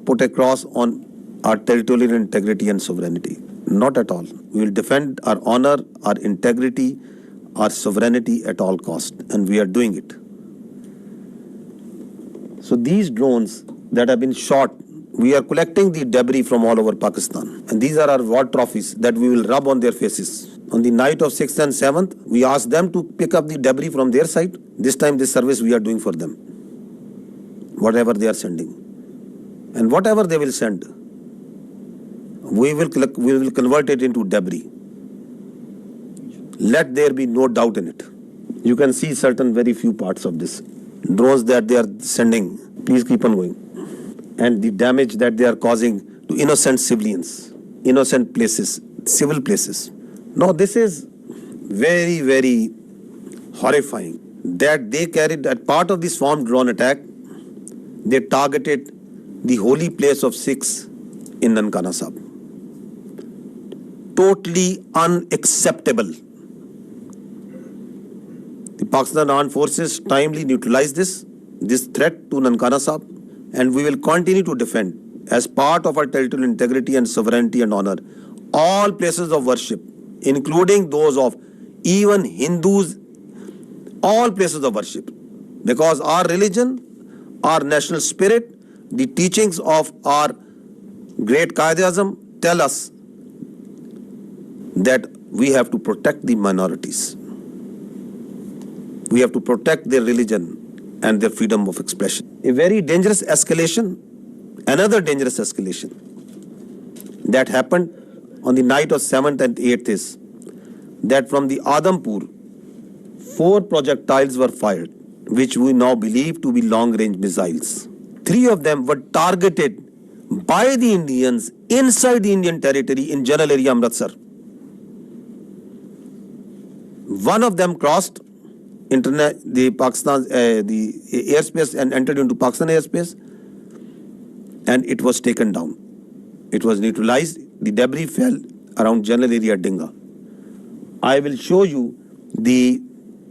put a cross on our territorial integrity and sovereignty. Not at all. We will defend our honor, our integrity, our sovereignty at all cost, and we are doing it. So these drones that have been shot, we are collecting the debris from all over Pakistan, and these are our war trophies that we will rub on their faces. On the night of 6th and 7th, we asked them to pick up the debris from their side. This time, this service we are doing for them. Whatever they are sending, and whatever they will send, we will convert it into debris. Let there be no doubt in it. You can see certain very few parts of this. Drones that they are sending, please keep on going. And the damage that they are causing to innocent civilians, innocent places, civil places. Now this is very, very horrifying that they carried that part of the swarm drone attack. They targeted the holy place of Sikhs in Nankana Sahib. Totally unacceptable. The Pakistan Armed Forces timely neutralized this threat to Nankana Sahib, and we will continue to defend, as part of our territorial integrity and sovereignty and honor, all places of worship, including those of even Hindus, all places of worship. Because our religion, our national spirit, the teachings of our great Qaid-e-Azam tell us that we have to protect the minorities. We have to protect their religion and their freedom of expression. A very dangerous escalation, another dangerous escalation that happened on the night of 7th and 8th is that from the Adampur, 4 projectiles were fired, which we now believe to be long-range missiles. 3 of them were targeted by the Indians inside the Indian territory in general area Amritsar. 1 of them crossed the airspace and entered into Pakistan airspace, and it was taken down. It was neutralized. The debris fell around general area Dinga. I will show you the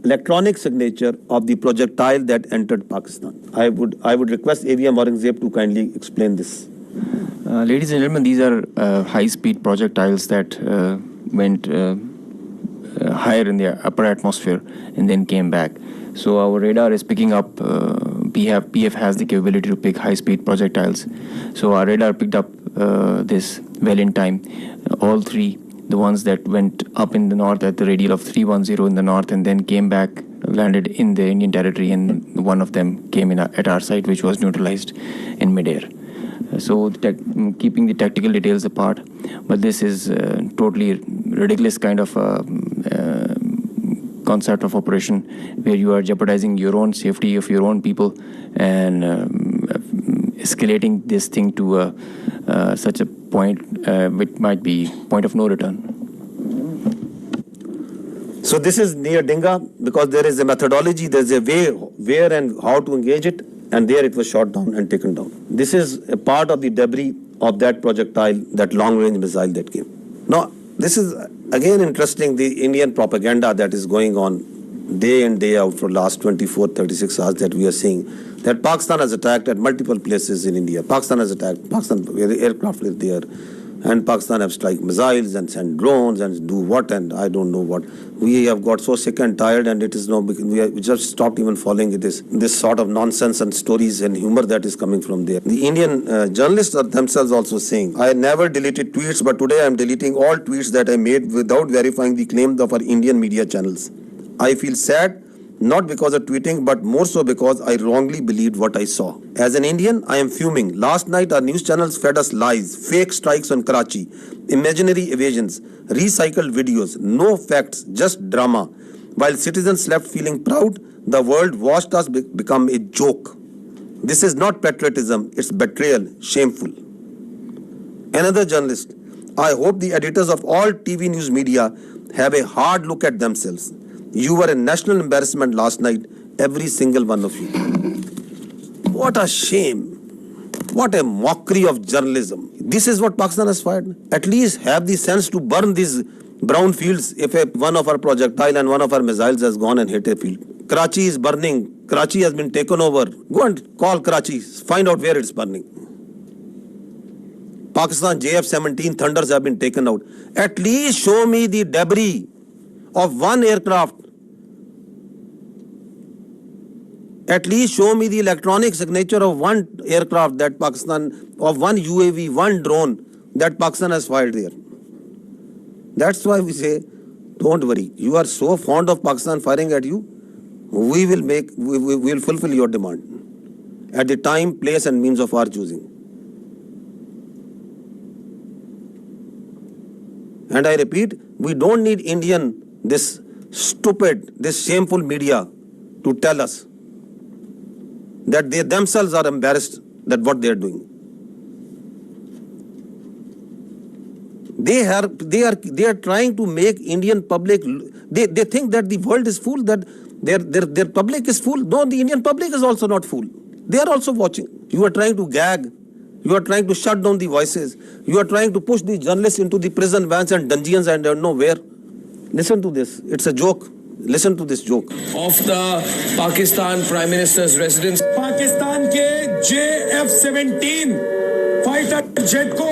electronic signature of the projectile that entered Pakistan. I would request AVM Aurangzeb to kindly explain this. Ladies and gentlemen, these are high-speed projectiles that went higher in the upper atmosphere and then came back. So our radar is picking up, PF has the capability to pick high-speed projectiles. So our radar picked up this well in time. All 3, the ones that went up in the north at the radial of 310 in the north and then came back, landed in the Indian territory, and 1 of them came in at our site, which was neutralized in midair. So keeping the tactical details apart, but this is totally ridiculous kind of concept of operation where you are jeopardizing your own safety of your own people and escalating this thing to such a point which might be point of no return. So this is near Dinga because there is a methodology, there is a way where and how to engage it, and there it was shot down and taken down. This is a part of the debris of that projectile, that long-range missile that came. Now, this is again interesting, the Indian propaganda that is going on day in, day out for last 24, 36 hours that we are seeing, that Pakistan has attacked at multiple places in India. Pakistan has attacked, Pakistan aircraft is there, and Pakistan have strike missiles and send drones and do what and I don't know what. We have got so sick and tired, and it is now, we just stopped even following it. This sort of nonsense and stories and humor that is coming from there. The Indian journalists are themselves also saying, I never deleted tweets, but today I am deleting all tweets that I made without verifying the claims of our Indian media channels. I feel sad, not because of tweeting, but more so because I wrongly believed what I saw. As an Indian, I am fuming. Last night, our news channels fed us lies, fake strikes on Karachi, imaginary evasions, recycled videos, no facts, just drama. While citizens left feeling proud, the world watched us become a joke. This is not patriotism, it's betrayal, shameful. Another journalist, I hope the editors of all TV news media have a hard look at themselves. You were a national embarrassment last night, every single one of you. What a shame. What a mockery of journalism. This is what Pakistan has fired. At least have the sense to burn these brown fields if one of our projectile and one of our missiles has gone and hit a field. Karachi is burning. Karachi has been taken over. Go and call Karachi. Find out where it's burning. Pakistan JF-17 Thunders have been taken out. At least show me the debris of one aircraft. At least show me the electronic signature of one aircraft that Pakistan, of one UAV, one drone that Pakistan has fired there. That's why we say, don't worry. You are so fond of Pakistan firing at you, we will fulfill your demand at the time, place and means of our choosing. And I repeat, we don't need this stupid, this shameful media to tell us that they themselves are embarrassed that what they are doing. They are trying to make Indian public, they think that the world is full, that their public is full. No, the Indian public is also not full. They are also watching. You are trying to gag. You are trying to shut down the voices. You are trying to push the journalists into the prison vans and dungeons and don't know where. Listen to this. It's a joke. Listen to this joke. Of the Pakistan Prime Minister's residence. Pakistan के JF-17 fighter jet को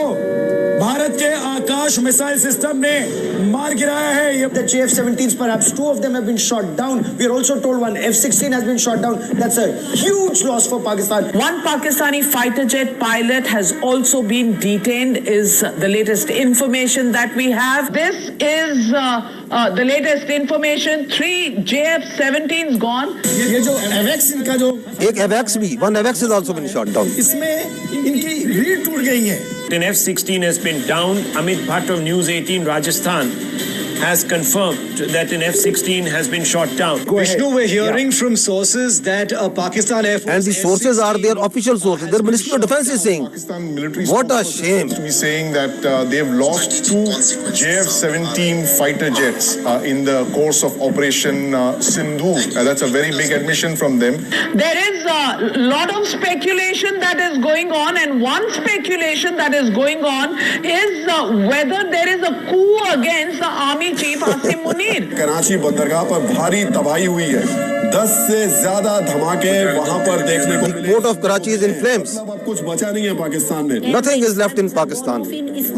भारत के आकाश missile system ने मार गिराया है. The JF-17s, perhaps 2 of them have been shot down. We are also told one F-16 has been shot down. That's a huge loss for Pakistan. One Pakistani fighter jet pilot has also been detained, is the latest information that we have. This is the latest information. 3 JF-17s gone. ये जो AWACS इनका जो एक AWACS भी, one AWACS has also been shot down. इसमें इनकी रीढ़ टूट गई है. An F-16 has been down. Amit Bhatt of News 18 Rajasthan has confirmed that an F-16 has been shot down. Vishnu, we're hearing from sources that Pakistan Air Force... And the sources are their official sources. Their Ministry of Defense is saying, what a shame. To be saying that they've lost 2 JF-17 fighter jets in the course of Operation Sindhu. That's a very big admission from them. There is a lot of speculation that is going on, and one speculation that is going on is whether there is a coup against the Army Chief Asim Munir. Karachi बंदरगाह पर भारी तबाही हुई है 10 से ज्यादा धमाके वहां पर देखने को The port of Karachi is in flames. अब कुछ बचा नहीं है पाकिस्तान में Nothing is left in Pakistan.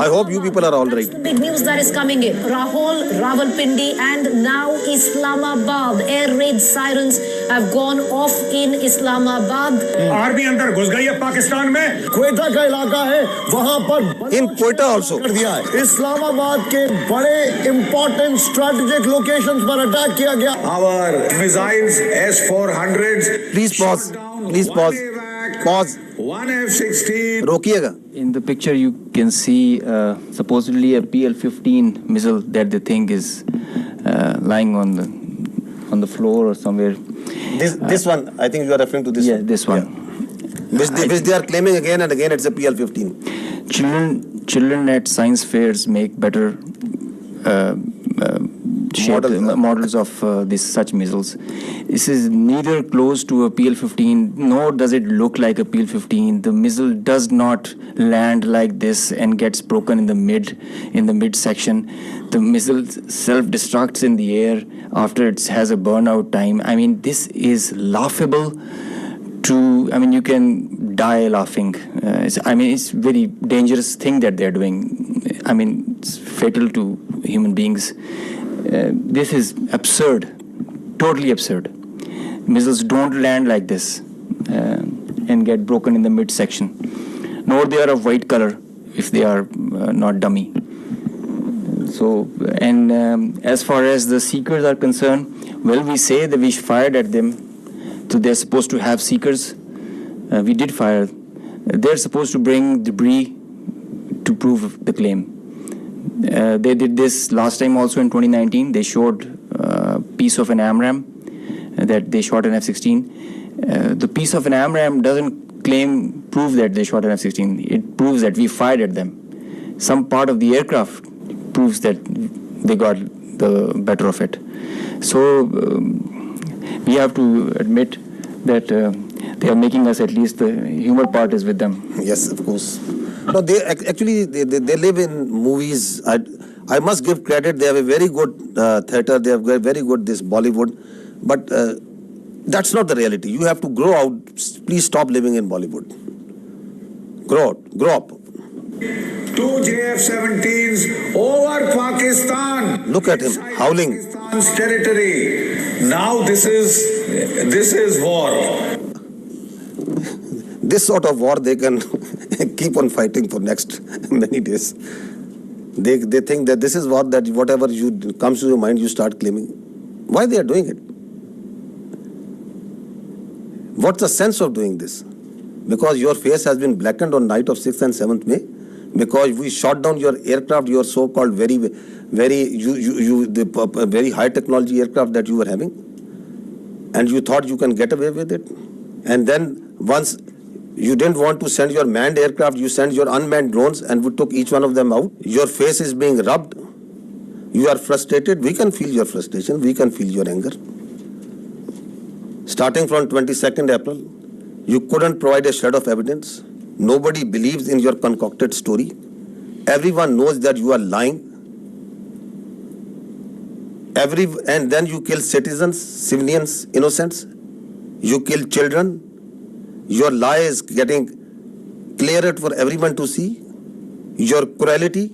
I hope you people are all right. Big news that is coming in. Rahul, Rawalpindi and now Islamabad. Air raid sirens have gone off in Islamabad. Army अंदर घुस गई है पाकिस्तान में क्वेटा का इलाका है वहां पर In Quetta also. कर दिया है इस्लामाबाद के बड़े इंपॉर्टेंट स्ट्रेटेजिक लोकेशंस पर अटैक किया गया Our missiles S-400s Please pause. Please pause. Pause. 1 F-16 रोकिएगा. In the picture, you can see supposedly a PL-15 missile that they think is lying on the floor or somewhere. This one, I think you are referring to this. Yeah, this one. Yeah. Which they are claiming again and again. It's a PL-15. Children at science fairs make better models of such missiles. This is neither close to a PL-15, nor does it look like a PL-15. The missile does not land like this and gets broken in the mid section. The missile self-destructs in the air after it has a burnout time. I mean, this is laughable. You can die laughing. It's very dangerous thing that they're doing. It's fatal to human beings. This is absurd, totally absurd. Missiles don't land like this and get broken in the midsection. Nor they are of white color if they are not dummy. So, as far as the seekers are concerned, well, we say that we fired at them. So they're supposed to have seekers. We did fire. They're supposed to bring debris to prove the claim. They did this last time also in 2019. They showed a piece of an AMRAAM that they shot an F-16. The piece of an AMRAAM doesn't prove that they shot an F-16. It proves that we fired at them. Some part of the aircraft proves that they got the better of it. So we have to admit that they are making us, at least the humor part is with them. Yes, of course. No, they live in movies. I must give credit. They have a very good theatre. They have very good this Bollywood. But that's not the reality. You have to grow out. Please stop living in Bollywood. Grow up. 2 JF-17s over Pakistan. Look at him howling. Pakistan's territory. Now this is war. This sort of war they can keep on fighting for next many days. They think that this is war, that whatever comes to your mind you start claiming. Why they are doing it? What's the sense of doing this? Because your face has been blackened on night of 6th and 7th May. Because we shot down your aircraft, your so-called very high technology aircraft that you were having, and you thought you can get away with it. And then once you didn't want to send your manned aircraft, you sent your unmanned drones, and we took each one of them out. Your face is being rubbed. You are frustrated. We can feel your frustration. We can feel your anger. Starting from 22nd April, you couldn't provide a shred of evidence. Nobody believes in your concocted story. Everyone knows that you are lying. And then you kill citizens, civilians, innocents. You kill children. Your lie is getting clearer for everyone to see. Your cruelty,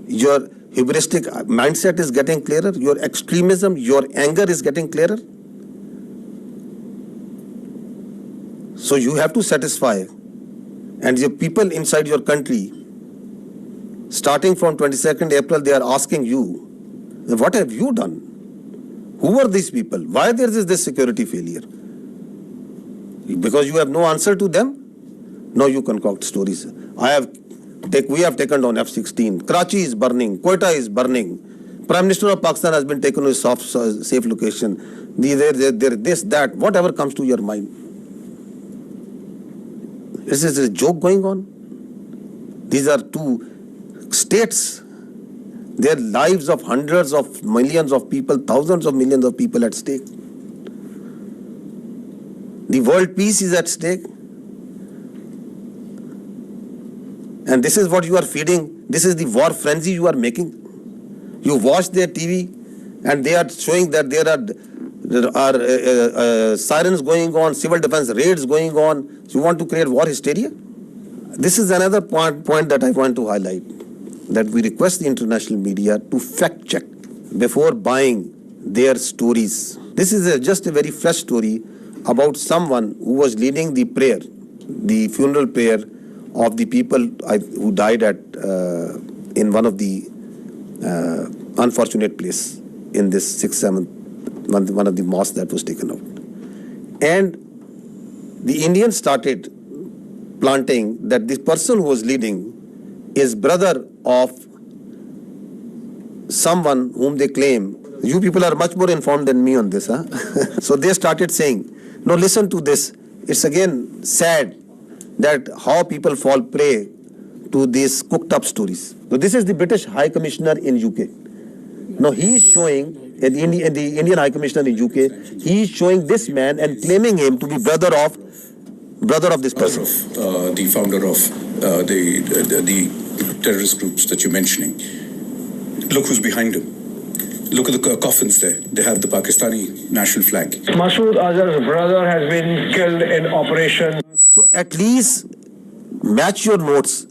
your hubristic mindset is getting clearer. Your extremism, your anger is getting clearer. So you have to satisfy. And the people inside your country, starting from 22nd April, they are asking you, what have you done? Who are these people? Why there is this security failure? Because you have no answer to them? No, you concoct stories. We have taken down F-16. Karachi is burning. Quetta is burning. Prime Minister of Pakistan has been taken to a safe location. This, that, whatever comes to your mind. Is this a joke going on? These are two states. Their lives of hundreds of millions of people, thousands of millions of people at stake. The world peace is at stake. And this is what you are feeding. This is the war frenzy you are making. You watch their TV and they are showing that there are sirens going on, civil defense raids going on. So you want to create war hysteria? This is another point that I want to highlight, that we request the international media to fact check before buying their stories. This is just a very fresh story about someone who was leading the prayer, the funeral prayer of the people who died in one of the unfortunate place in this 6th, 7th, one of the mosques that was taken out. And the Indians started planting that this person who was leading is brother of someone whom they claim. You people are much more informed than me on this, huh? So they started saying, no, listen to this. It's again sad that how people fall prey to these cooked up stories. So this is the British High Commissioner in UK. Now he is showing, the Indian High Commissioner in UK, he is showing this man and claiming him to be brother of this person. The founder of the terrorist groups that you're mentioning. Look who's behind him. Look at the coffins there. They have the Pakistani national flag. Masood Azhar's brother has been killed in operation. So at least match your notes.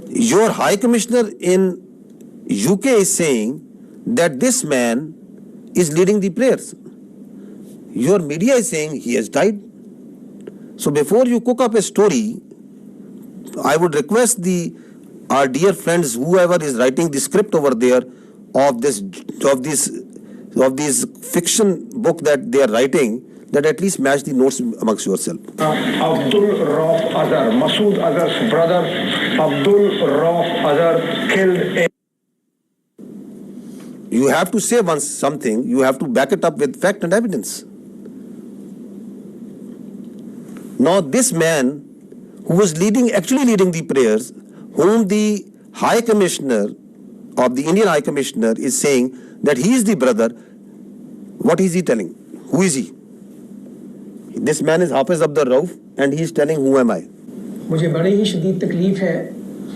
Your High Commissioner in UK is saying that this man is leading the prayers. Your media is saying he has died. So before you cook up a story, I would request our dear friends, whoever is writing the script over there of this fiction book that they are writing, that at least match the notes amongst yourself. Abdul Rauf Azhar, Masood Azhar's brother, Abdul Rauf Azhar killed. You have to say once something, you have to back it up with fact and evidence. Now this man who was actually leading the prayers, whom the High Commissioner of the Indian High Commissioner is saying that he is the brother, what is he telling? Who is he? This man is Hafiz Abdul Rauf and he is telling who am I? मुझे बड़ी ही शदीद तकलीफ है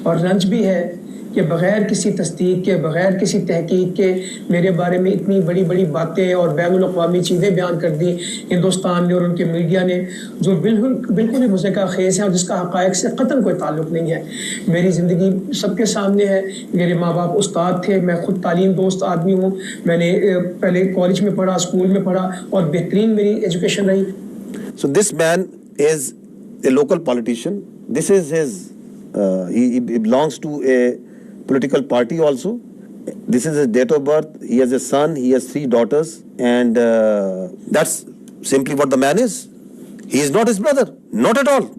और रंज भी है कि बगैर किसी तस्दीक के, बगैर किसी तहकीक के मेरे बारे में इतनी बड़ी बड़ी बातें और बैनुल-अक़वामी चीज़ें बयान कर दी हिंदुस्तान ने और उनके मीडिया ने, जो बिल्कुल ही मुज़क्का खेज़ है और जिसका हक़ाइक़ से क़तन कोई ताल्लुक़ नहीं है। मेरी ज़िंदगी सबके सामने है। मेरे माँ बाप उस्ताद थे, मैं खुद तालीम दोस्त आदमी हूँ। मैंने पहले कॉलेज में पढ़ा, स्कूल में पढ़ा और बेहतरीन मेरी एजुकेशन रही। So this man is a local politician. This is his, he belongs to a political party also. This is his date of birth. He has a son, he has 3 daughters, and that's simply what the man is. He is not his brother, not at all.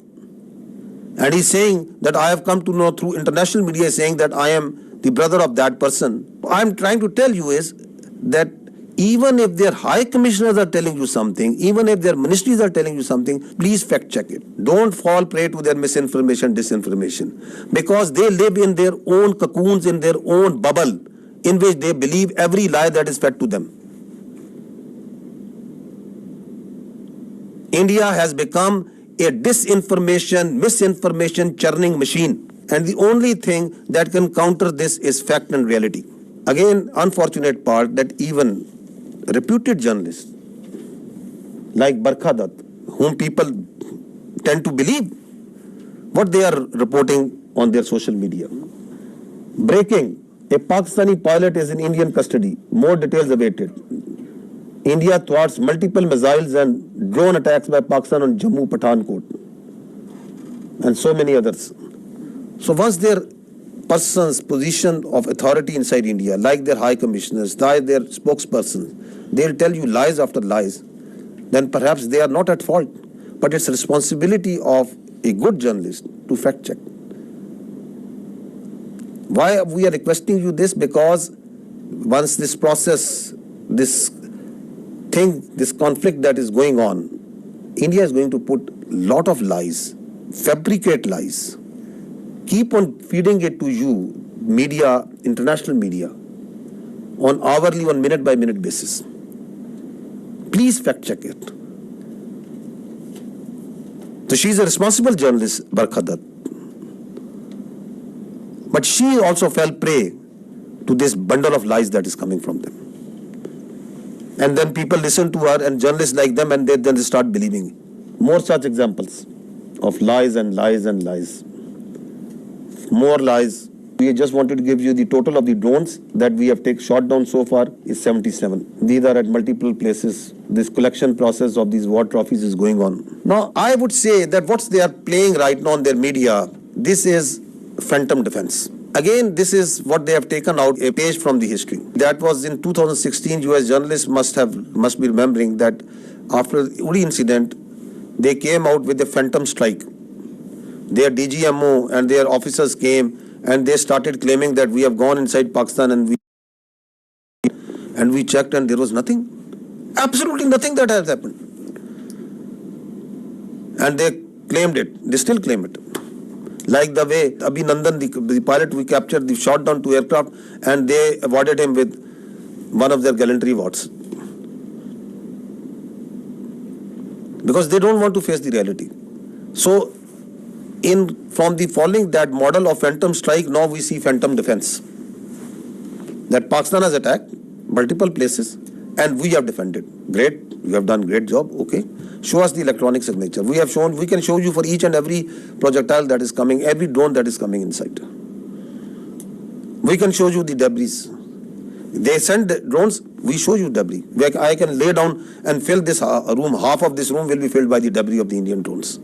And he's saying that I have come to know through international media saying that I am the brother of that person. I'm trying to tell you is that even if their high commissioners are telling you something, even if their ministries are telling you something, please fact check it. Don't fall prey to their misinformation, disinformation, because they live in their own cocoons, in their own bubble, in which they believe every lie that is fed to them. India has become a disinformation, misinformation churning machine, and the only thing that can counter this is fact and reality. Again, unfortunate part that even reputed journalists like Barkha Dutt, whom people tend to believe what they are reporting on their social media. Breaking, a Pakistani pilot is in Indian custody. More details awaited. India thwarts multiple missiles and drone attacks by Pakistan on Jammu, Pathankot, and so many others. So once their person's position of authority inside India, like their high commissioners, like their spokespersons, they'll tell you lies after lies, then perhaps they are not at fault. But it's a responsibility of a good journalist to fact check. Why we are requesting you this? Because once this process, this thing, this conflict that is going on, India is going to put lot of lies, fabricate lies, keep on feeding it to you, media, international media, on hourly, on minute by minute basis. Please fact check it. So she is a responsible journalist, Barkha. But she also fell prey to this bundle of lies that is coming from them. And then people listen to her and journalists like them, and then they start believing. More such examples of lies and lies and lies. More lies. We just wanted to give you the total of the drones that we have shot down so far is 77. These are at multiple places. This collection process of these war trophies is going on. Now, I would say that what they are playing right now on their media, this is phantom defense. Again, this is what they have taken out, a page from the history. That was in 2016. US journalists must be remembering that after the Uri incident, they came out with a phantom strike. Their DGMO and their officers came and they started claiming that we have gone inside Pakistan and we checked and there was nothing. Absolutely nothing that has happened. And they claimed it. They still claim it. Like the way Abhinandan, the pilot we captured, they shot down 2 aircraft and they awarded him with one of their gallantry awards. Because they don't want to face the reality. So, from the following that model of phantom strike, now we see phantom defense. That Pakistan has attacked multiple places and we have defended. Great, we have done great job, okay. Show us the electronic signature. We can show you for each and every projectile that is coming, every drone that is coming inside. We can show you the debris. They send drones, we show you debris. I can lay down and fill this room, half of this room will be filled by the debris of the Indian drones.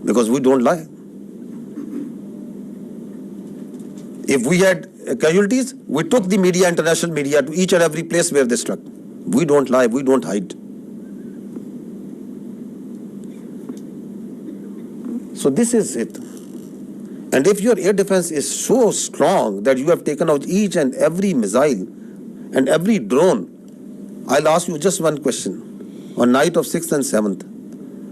Because we don't lie. If we had casualties, we took the media, international media, to each and every place where they struck. We don't lie, we don't hide. So this is it. And if your air defense is so strong that you have taken out each and every missile and every drone, I'll ask you just one question. On night of 6th and 7th,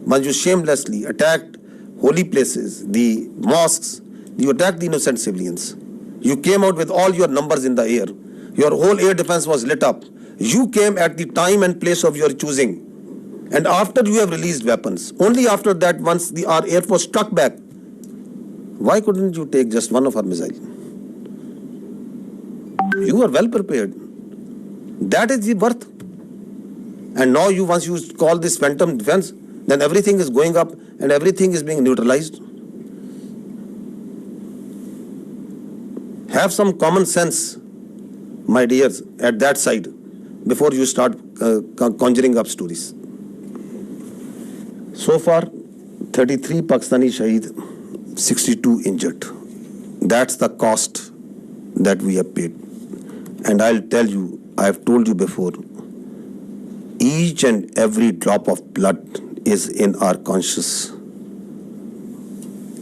when you shamelessly attacked holy places, the mosques, you attacked the innocent civilians. You came out with all your numbers in the air. Your whole air defense was lit up. You came at the time and place of your choosing. And after you have released weapons, only after that, once our air force struck back, why couldn't you take just one of our missiles? You were well prepared. That is the worth. And now once you call this phantom defense, then everything is going up and everything is being neutralized. Have some common sense, my dears, at that side before you start conjuring up stories. So far, 33 Pakistani Shaheed, 62 injured. That's the cost that we have paid. And I'll tell you, I have told you before, each and every drop of blood is in our conscience,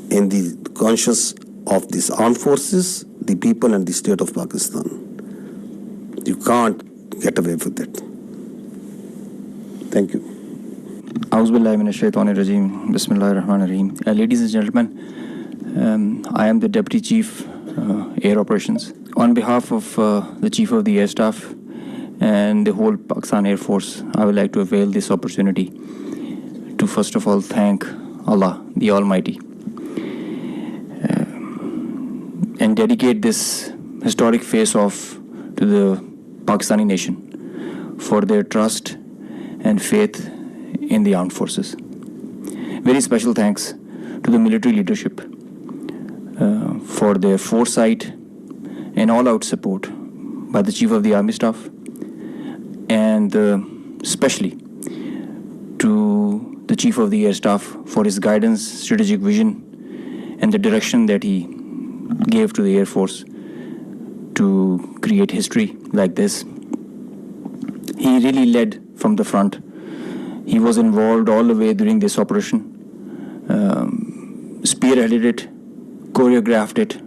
in the conscience of these armed forces, the people and the state of Pakistan. You can't get away with it. Thank you. Bismillahirrahmanirrahim. Ladies and gentlemen, I am the Deputy Chief Air Operations. On behalf of the Chief of the Air Staff and the whole Pakistan Air Force, I would like to avail this opportunity to first of all thank Allah, the Almighty, and dedicate this historic face-off to the Pakistani nation for their trust and faith in the armed forces. Very special thanks to the military leadership for their foresight and all-out support by the Chief of the Army Staff, and especially to the Chief of the Air Staff for his guidance, strategic vision, and the direction that he gave to the Air Force to create history like this. He really led from the front. He was involved all the way during this operation, spearheaded it, choreographed it,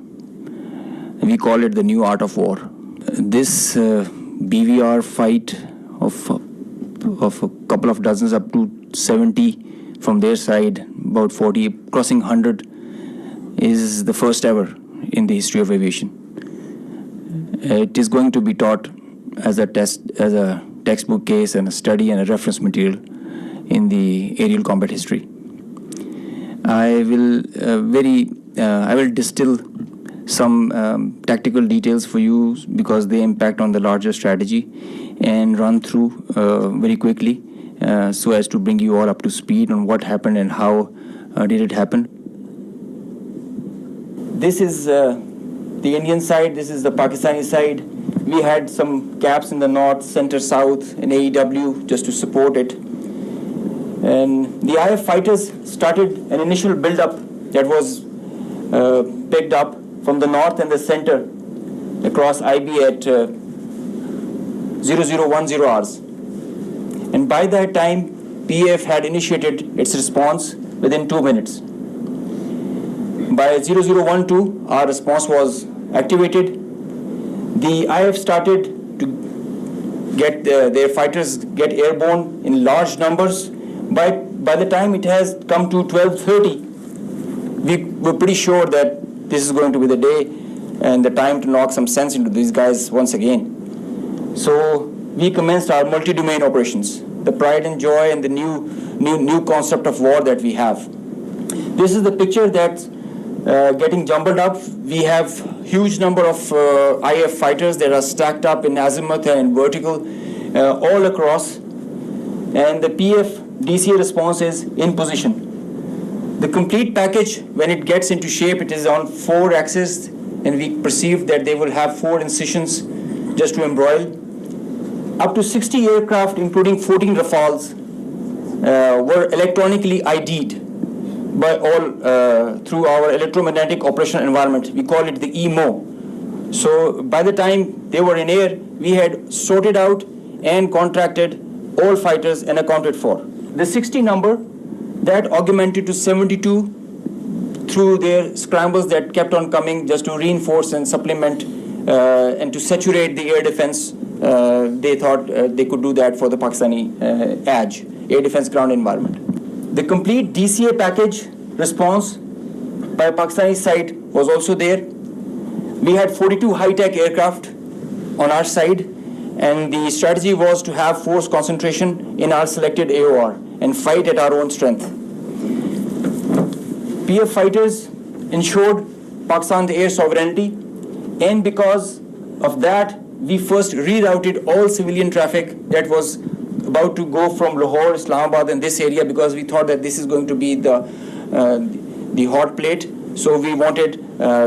We call it the new art of war. This BVR fight of a couple of dozens up to 70 from their side, about 40, crossing 100, is the first ever in the history of aviation. It is going to be taught as a textbook case and a study and a reference material in the aerial combat history. I will distill some tactical details for you because they impact on the larger strategy, and run through very quickly so as to bring you all up to speed on what happened and how did it happen. This is the Indian side, this is the Pakistani side. We had some gaps in the north, center, south, and AEW just to support it. And the IF fighters started an initial build-up that was picked up from the north and the center across IB at 0010 hours. And by that time, PAF had initiated its response within 2 minutes. By 0012, our response was activated. The IF started to get their fighters get airborne in large numbers. By the time it has come to 12:30, we were pretty sure that this is going to be the day and the time to knock some sense into these guys once again. So we commenced our multi-domain operations, the pride and joy and the new concept of war that we have. This is the picture that's getting jumbled up. We have huge number of IF fighters that are stacked up in azimuth and vertical all across, and the PF DCA response is in position. The complete package, when it gets into shape, it is on 4 axes, and we perceive that they will have 4 incisions just to embroil. Up to 60 aircraft, including 14 Rafales, were electronically ID'd by all through our electromagnetic operational environment. We call it the EMO. So by the time they were in air, we had sorted out and contracted all fighters and accounted for. The 60 number, that augmented to 72 through their scrambles that kept on coming just to reinforce and supplement and to saturate the air defense. They thought they could do that for the Pakistani ADG, air defense ground environment. The complete DCA package response by Pakistani side was also there. We had 42 high-tech aircraft on our side, and the strategy was to have force concentration in our selected AOR and fight at our own strength. PF fighters ensured Pakistan's air sovereignty, and because of that, we first rerouted all civilian traffic that was about to go from Lahore, Islamabad, and this area, because we thought that this is going to be the hot plate. So we wanted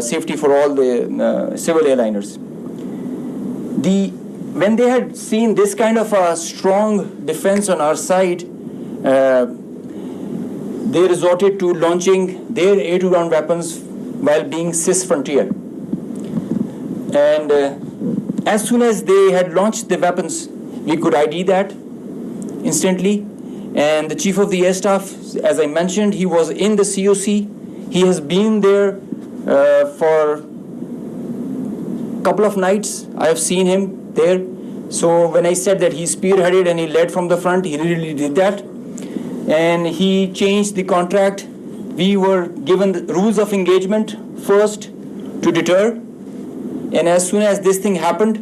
safety for all the civil airliners. When they had seen this kind of a strong defense on our side, they resorted to launching their air-to-ground weapons while being cisfrontier. And as soon as they had launched the weapons, we could ID that instantly. And the chief of the air staff, as I mentioned, he was in the COC. He has been there for a couple of nights. I have seen him there. So when I said that he spearheaded and he led from the front, he really did that. And he changed the contract. We were given the rules of engagement first to deter. And as soon as this thing happened,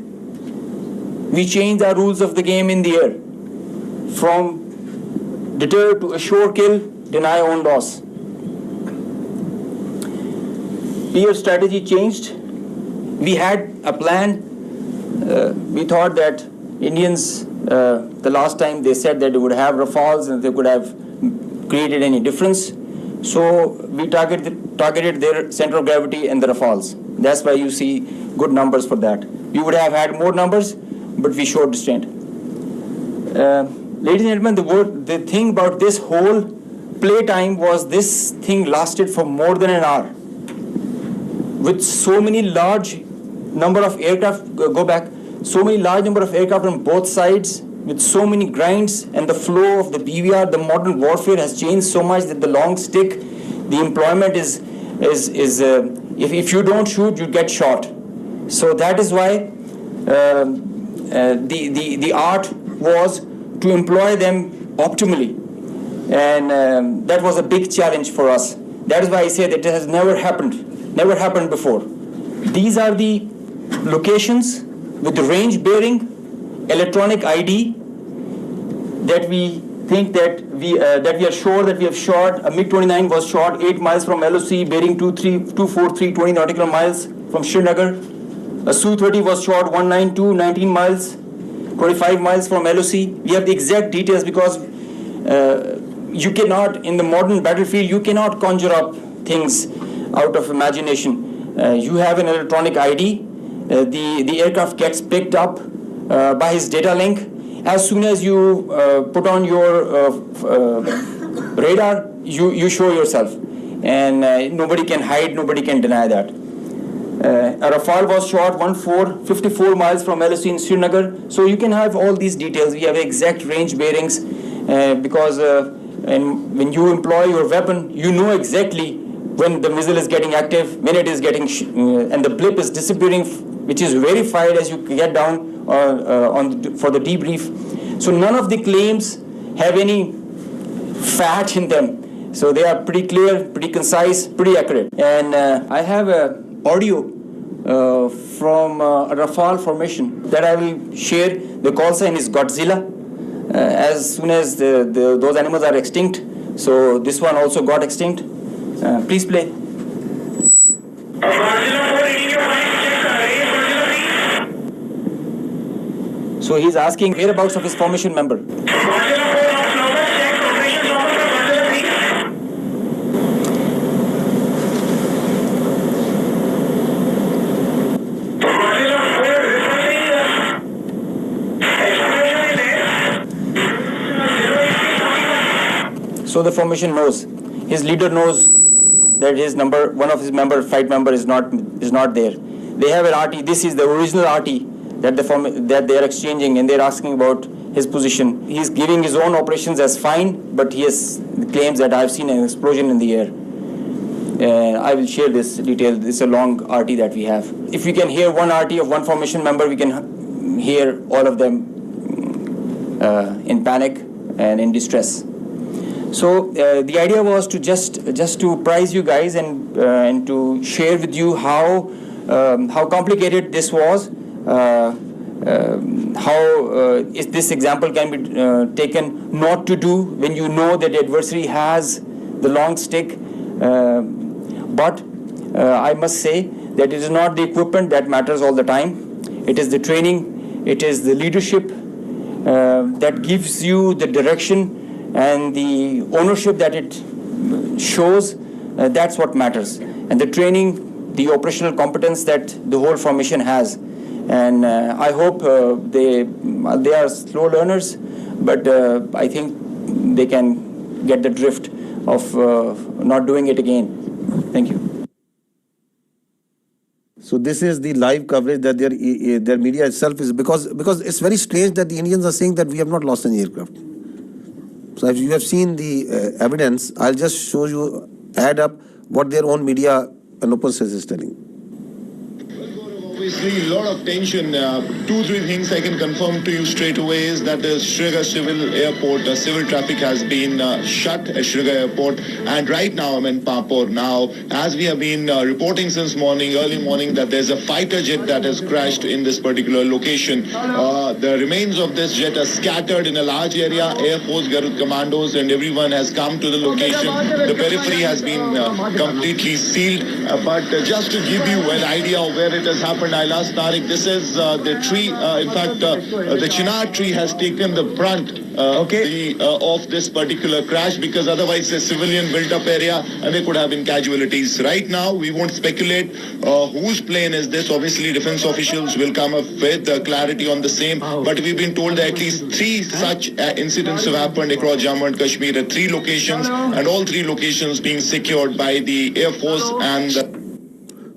we changed our rules of the game in the air. From deter to assure kill, deny own loss. Peer strategy changed. We had a plan. We thought that Indians, the last time they said that they would have Rafales and they could have created any difference. So we targeted their center of gravity and the Rafales. That's why you see good numbers for that. We would have had more numbers, but we showed restraint. Ladies and gentlemen, the thing about this whole playtime was this thing lasted for more than an hour. With so many large number of aircraft, so many large number of aircraft on both sides, with so many grinds, and the flow of the BVR, the modern warfare has changed so much that the long stick, the employment is if you don't shoot, you get shot. So that is why the art was to employ them optimally, and that was a big challenge for us. That is why I say that it has never happened before. These are the locations with the range bearing electronic ID that we think that we are sure that we have shot. A MiG-29 was shot 8 miles from LOC, bearing 24320 nautical miles from Srinagar. A Su-30 was shot 192 19 miles, 25 miles from LOC. We have the exact details because you cannot, in the modern battlefield, you cannot conjure up things out of imagination. You have an electronic ID. The aircraft gets picked up by his data link. As soon as you put on your radar, you show yourself, and nobody can hide, nobody can deny that. A Rafale was shot 54 miles from LOC in Srinagar. So you can have all these details. We have exact range bearings because when you employ your weapon, you know exactly when the missile is getting active, when it is getting, and the blip is disappearing, which is verified as you get down for the debrief. So none of the claims have any fat in them. So they are pretty clear, pretty concise, pretty accurate. And I have audio from a Rafale formation that I will share. The call sign is Godzilla. As soon as those animals are extinct, so this one also got extinct. Please play. So he's asking whereabouts of his formation member. So the formation knows, his leader knows that his number, one of his flight member is not there. They have an RT. This is the original RT that they are exchanging, and they're asking about his position. He's giving his own operations as fine, but he has claims that I've seen an explosion in the air. I will share this detail. It's a long RT that we have. If we can hear one RT of one formation member, we can hear all of them in panic and in distress. So the idea was to just to prize you guys and to share with you how complicated this was, this example can be taken not to do when you know that the adversary has the long stick. But I must say that it is not the equipment that matters all the time. It is the training, it is the leadership that gives you the direction and the ownership that it shows. That's what matters. And the training, the operational competence that the whole formation has. And I hope they are slow learners, but I think they can get the drift of not doing it again. Thank you. So this is the live coverage that their media itself is, because it's very strange that the Indians are saying that we have not lost any aircraft. So if you have seen the evidence, I'll just show you, add up what their own media and open source is telling. Obviously, a lot of tension. 2-3 things I can confirm to you straight away is that the Srinagar Civil Airport, civil traffic has been shut at Srinagar Airport. And right now, I'm in Pampur now. As we have been reporting since early morning, that there's a fighter jet that has crashed in this particular location. The remains of this jet are scattered in a large area. Air Force Garud commandos and everyone has come to the location. The periphery has been completely sealed. But just to give you an idea of where it has happened, I'll ask Tariq, this is the tree, in fact, the chinar tree has taken the brunt of this particular crash, because otherwise it's a civilian built-up area and there could have been casualties. Right now, we won't speculate whose plane is this. Obviously, defense officials will come up with clarity on the same, but we've been told that at least 3 such incidents have happened across Jammu and Kashmir at 3 locations, and all 3 locations being secured by the Air Force and...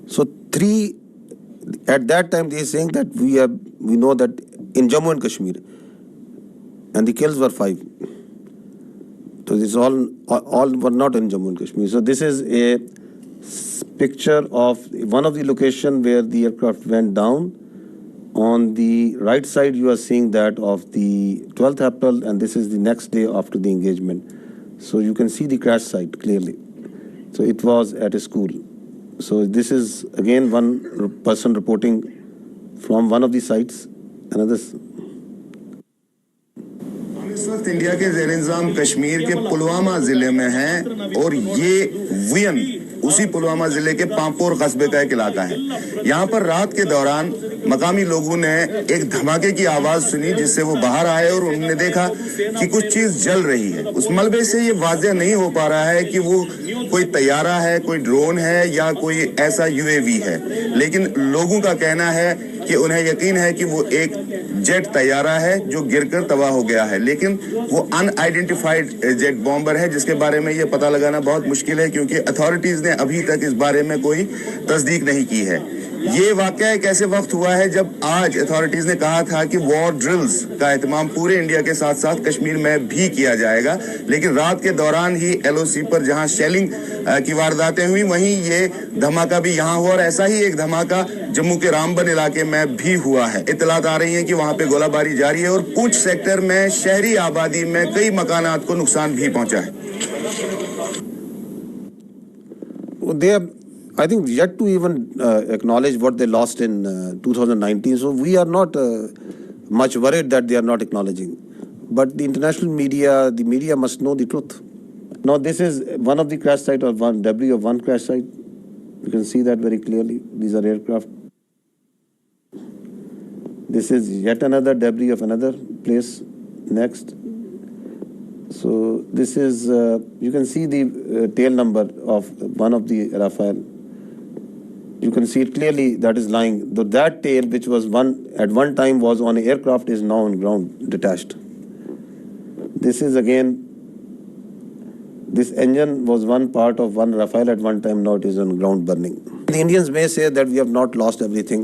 So 3... At that time, they are saying that we know that in Jammu and Kashmir, and the kills were 5. So this all were not in Jammu and Kashmir. So this is a picture of one of the location where the aircraft went down. On the right side, you are seeing that of the 12th April, and this is the next day after the engagement. So you can see the crash site clearly. So it was at a school. So this is again one person reporting from one of the sites. Another. इस वक्त India के ज़ेर इंतज़ाम कश्मीर के पुलवामा जिले में हैं और ये वियन उसी पुलवामा जिले के पांपोर कस्बे का एक इलाका है। यहाँ पर रात के दौरान मकामी लोगों ने एक धमाके की आवाज सुनी, जिससे वो बाहर आए और उन्होंने देखा कि कुछ चीज जल रही है। उस मलबे से ये वाज़ेह नहीं हो पा रहा है कि वो कोई तैयारा है, कोई ड्रोन है या कोई ऐसा यूएवी है, लेकिन लोगों का कहना है कि उन्हें यकीन है कि वो एक जेट तैयारा है जो गिरकर तबाह हो गया है, लेकिन वो अनआइडेंटिफाइड जेट बॉम्बर है जिसके बारे में ये पता लगाना बहुत मुश्किल है, क्योंकि अथॉरिटीज ने अभी तक इस बारे में कोई तस्दीक नहीं की है। ये वाकया एक ऐसे वक्त हुआ है जब आज अथॉरिटीज ने कहा था कि वॉर ड्रिल्स का एहतमाम पूरे इंडिया के साथ साथ कश्मीर में भी किया जाएगा, लेकिन रात के दौरान ही एलओसी पर जहां शेलिंग की वारदातें हुई, वहीं ये धमाका भी यहां हुआ और ऐसा ही एक धमाका जम्मू के रामबन इलाके में भी हुआ है। इत्तलात आ रही है कि वहां पे गोलाबारी जारी है और पूंछ सेक्टर में शहरी आबादी में कई मकानात को नुकसान भी पहुंचा है। I think yet to even acknowledge what they lost in 2019. So we are not much worried that they are not acknowledging. But the international media, the media must know the truth. Now this is one of the crash site or one debris of one crash site. You can see that very clearly. These are aircraft. This is yet another debris of another place. Next. So this is, you can see the tail number of one of the Rafale. You can see it clearly that is lying. That tail, which was at one time was on an aircraft, is now on ground, detached. This is again, this engine was one part of one Rafale at one time, now it is on ground burning. The Indians may say that we have not lost everything,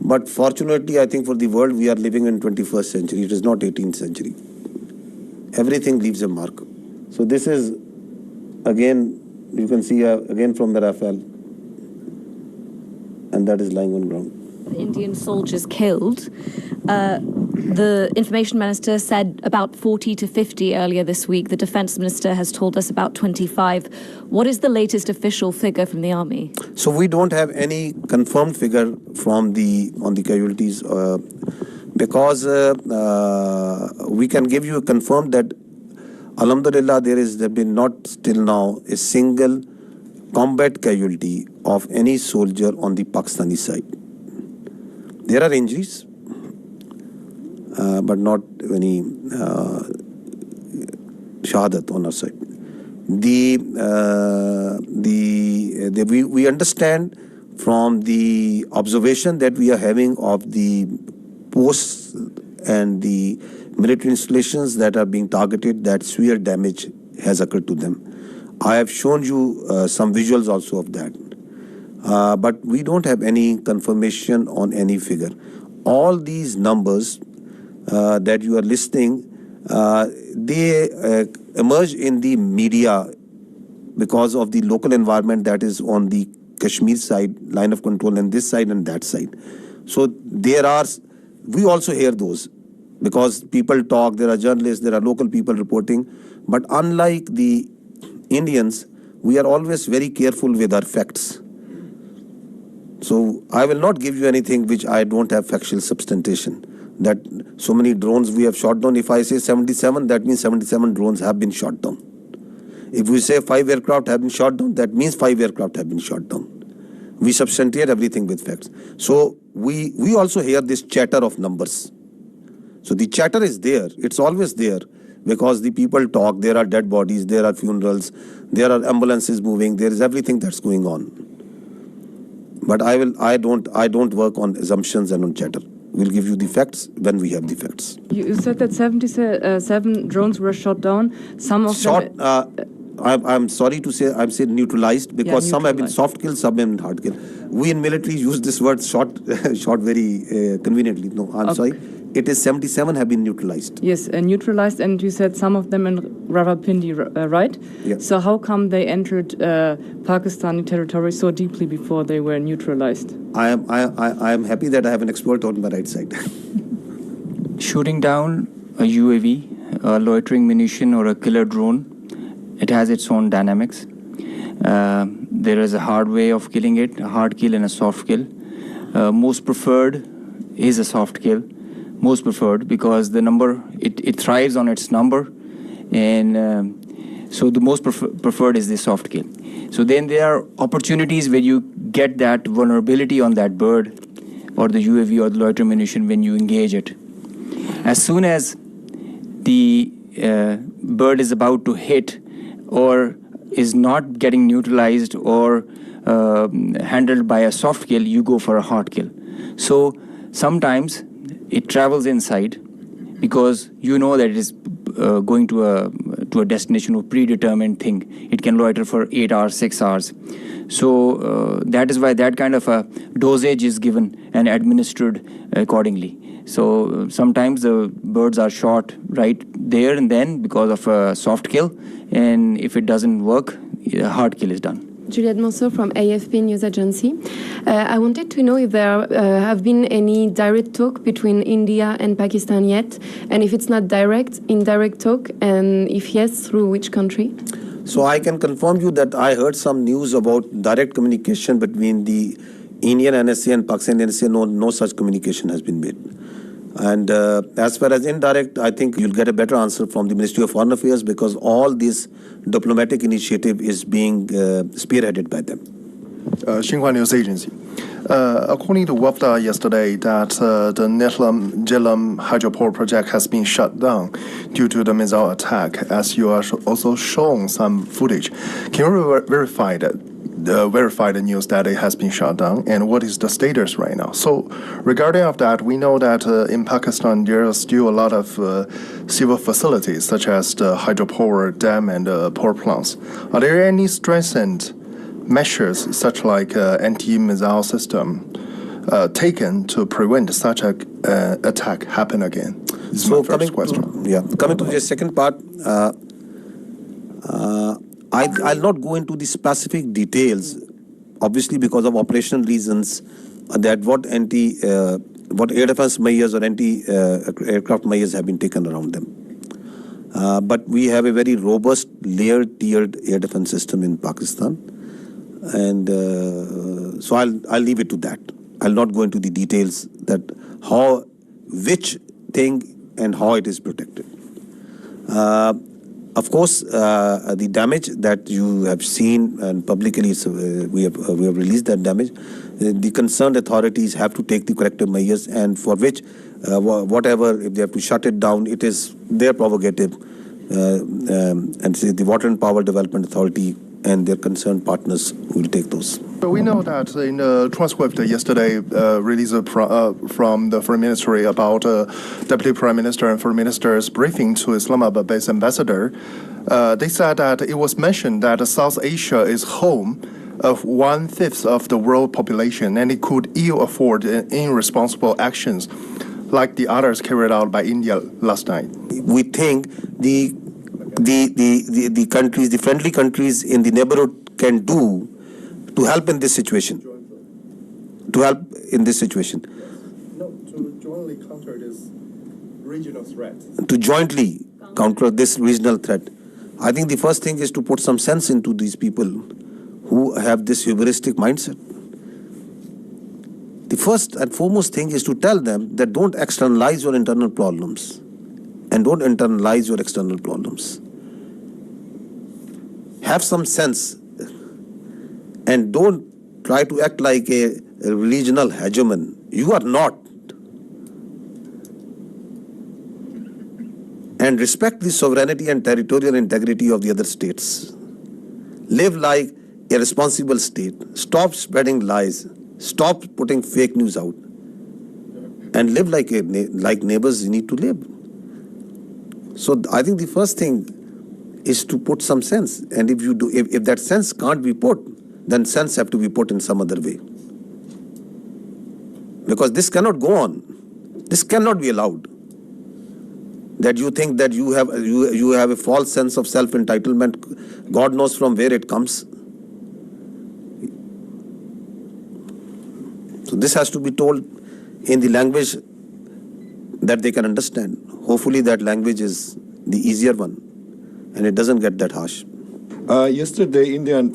but fortunately, I think for the world, we are living in 21st century. It is not 18th century. Everything leaves a mark. So this is, again, you can see again from the Rafale, and that is lying on ground. Indian soldiers killed. The information minister said about 40 to 50 earlier this week. The defense minister has told us about 25. What is the latest official figure from the army? So we don't have any confirmed figure from on the casualties because we can give you a confirmed that Alhamdulillah there has been not still now a single combat casualty of any soldier on the Pakistani side. There are injuries, but not any shahadat on our side. We understand from the observation that we are having of the posts and the military installations that are being targeted, that severe damage has occurred to them. I have shown you some visuals also of that. But we don't have any confirmation on any figure. All these numbers that you are listing, they emerge in the media because of the local environment that is on the Kashmir side, line of control, and this side and that side. So we also hear those because people talk, there are journalists, there are local people reporting. But unlike the Indians, we are always very careful with our facts. So I will not give you anything which I don't have factual substantiation. That so many drones we have shot down. If I say 77, that means 77 drones have been shot down. If we say 5 aircraft have been shot down, that means 5 aircraft have been shot down. We substantiate everything with facts. So we also hear this chatter of numbers. So the chatter is there. It's always there because the people talk. There are dead bodies. There are funerals. There are ambulances moving. There is everything that's going on. But I don't work on assumptions and on chatter. We'll give you the facts when we have the facts. You said that 77 drones were shot down. Some of them... I'm sorry to say, I'm saying neutralized because some have been soft kills, some have been hard kills. We in military use this word shot very conveniently. No, I'm sorry. it is 77 have been neutralized. Yes, neutralized, and you said some of them in Rawalpindi, right? Yeah. So how come they entered Pakistani territory so deeply before they were neutralized? I am happy that I have an expert on my right side. Shooting down a UAV, a loitering munition, or a killer drone, it has its own dynamics. There is a hard way of killing it, a hard kill and a soft kill. Most preferred is a soft kill. Most preferred because the number, it thrives on its number, and so the most preferred is the soft kill. So then there are opportunities where you get that vulnerability on that bird or the UAV or the loiter munition when you engage it. As soon as the bird is about to hit or is not getting neutralized or handled by a soft kill, you go for a hard kill. So sometimes it travels inside because you know that it is going to a destination or predetermined thing. It can loiter for 8 hours, 6 hours. So that is why that kind of a dosage is given and administered accordingly. So sometimes the birds are shot right there and then because of a soft kill, and if it doesn't work, a hard kill is done. Juliette Monceau from AFP News Agency. I wanted to know if there have been any direct talk between India and Pakistan yet, and if it's not direct, indirect talk, and if yes, through which country? So I can confirm you that I heard some news about direct communication between the Indian NSA and Pakistan NSA. No such communication has been made. And as far as indirect, I think you'll get a better answer from the Ministry of Foreign Affairs because all this diplomatic initiative is being spearheaded by them. Xinhua News Agency. According to WAFTA yesterday, that the Netlam Jhelum hydroport project has been shut down due to the missile attack, as you are also shown some footage. Can you verify the news that it has been shut down, and what is the status right now? So regarding of that, we know that in Pakistan there are still a lot of civil facilities such as the hydropower dam and power plants. Are there any strengthened measures such like anti-missile system taken to prevent such an attack happen again? This is my first question. Coming to the second part, I'll not go into the specific details, obviously because of operational reasons, that what air defense measures or anti-aircraft measures have been taken around them. But we have a very robust layered tiered air defense system in Pakistan. And so I'll leave it to that. I'll not go into the details that which thing and how it is protected. Of course, the damage that you have seen and publicly we have released that damage. The concerned authorities have to take the corrective measures, and for which whatever, if they have to shut it down, it is their prerogative, and say the Water and Power Development Authority and their concerned partners will take those. So we know that in the transcript yesterday released from the Foreign Ministry about Deputy Prime Minister and Foreign Minister's briefing to Islamabad-based ambassador, they said that it was mentioned that South Asia is home of 1/5 of the world population, and it could ill afford irresponsible actions like the others carried out by India last night. We think the countries, the friendly countries in the neighborhood can do to help in this situation. No, to jointly counter this regional threat. To jointly counter this regional threat. I think the first thing is to put some sense into these people who have this hubristic mindset. The first and foremost thing is to tell them that don't externalize your internal problems and don't internalize your external problems. Have some sense and don't try to act like a regional hegemon. You are not. And respect the sovereignty and territorial integrity of the other states. Live like a responsible state. Stop spreading lies. Stop putting fake news out. And live like neighbors you need to live. So I think the first thing is to put some sense. And if that sense can't be put, then sense have to be put in some other way. Because this cannot go on. This cannot be allowed. That you think that you have a false sense of self-entitlement. God knows from where it comes. So this has to be told in the language that they can understand. Hopefully that language is the easier one and it doesn't get that harsh. Yesterday, Indian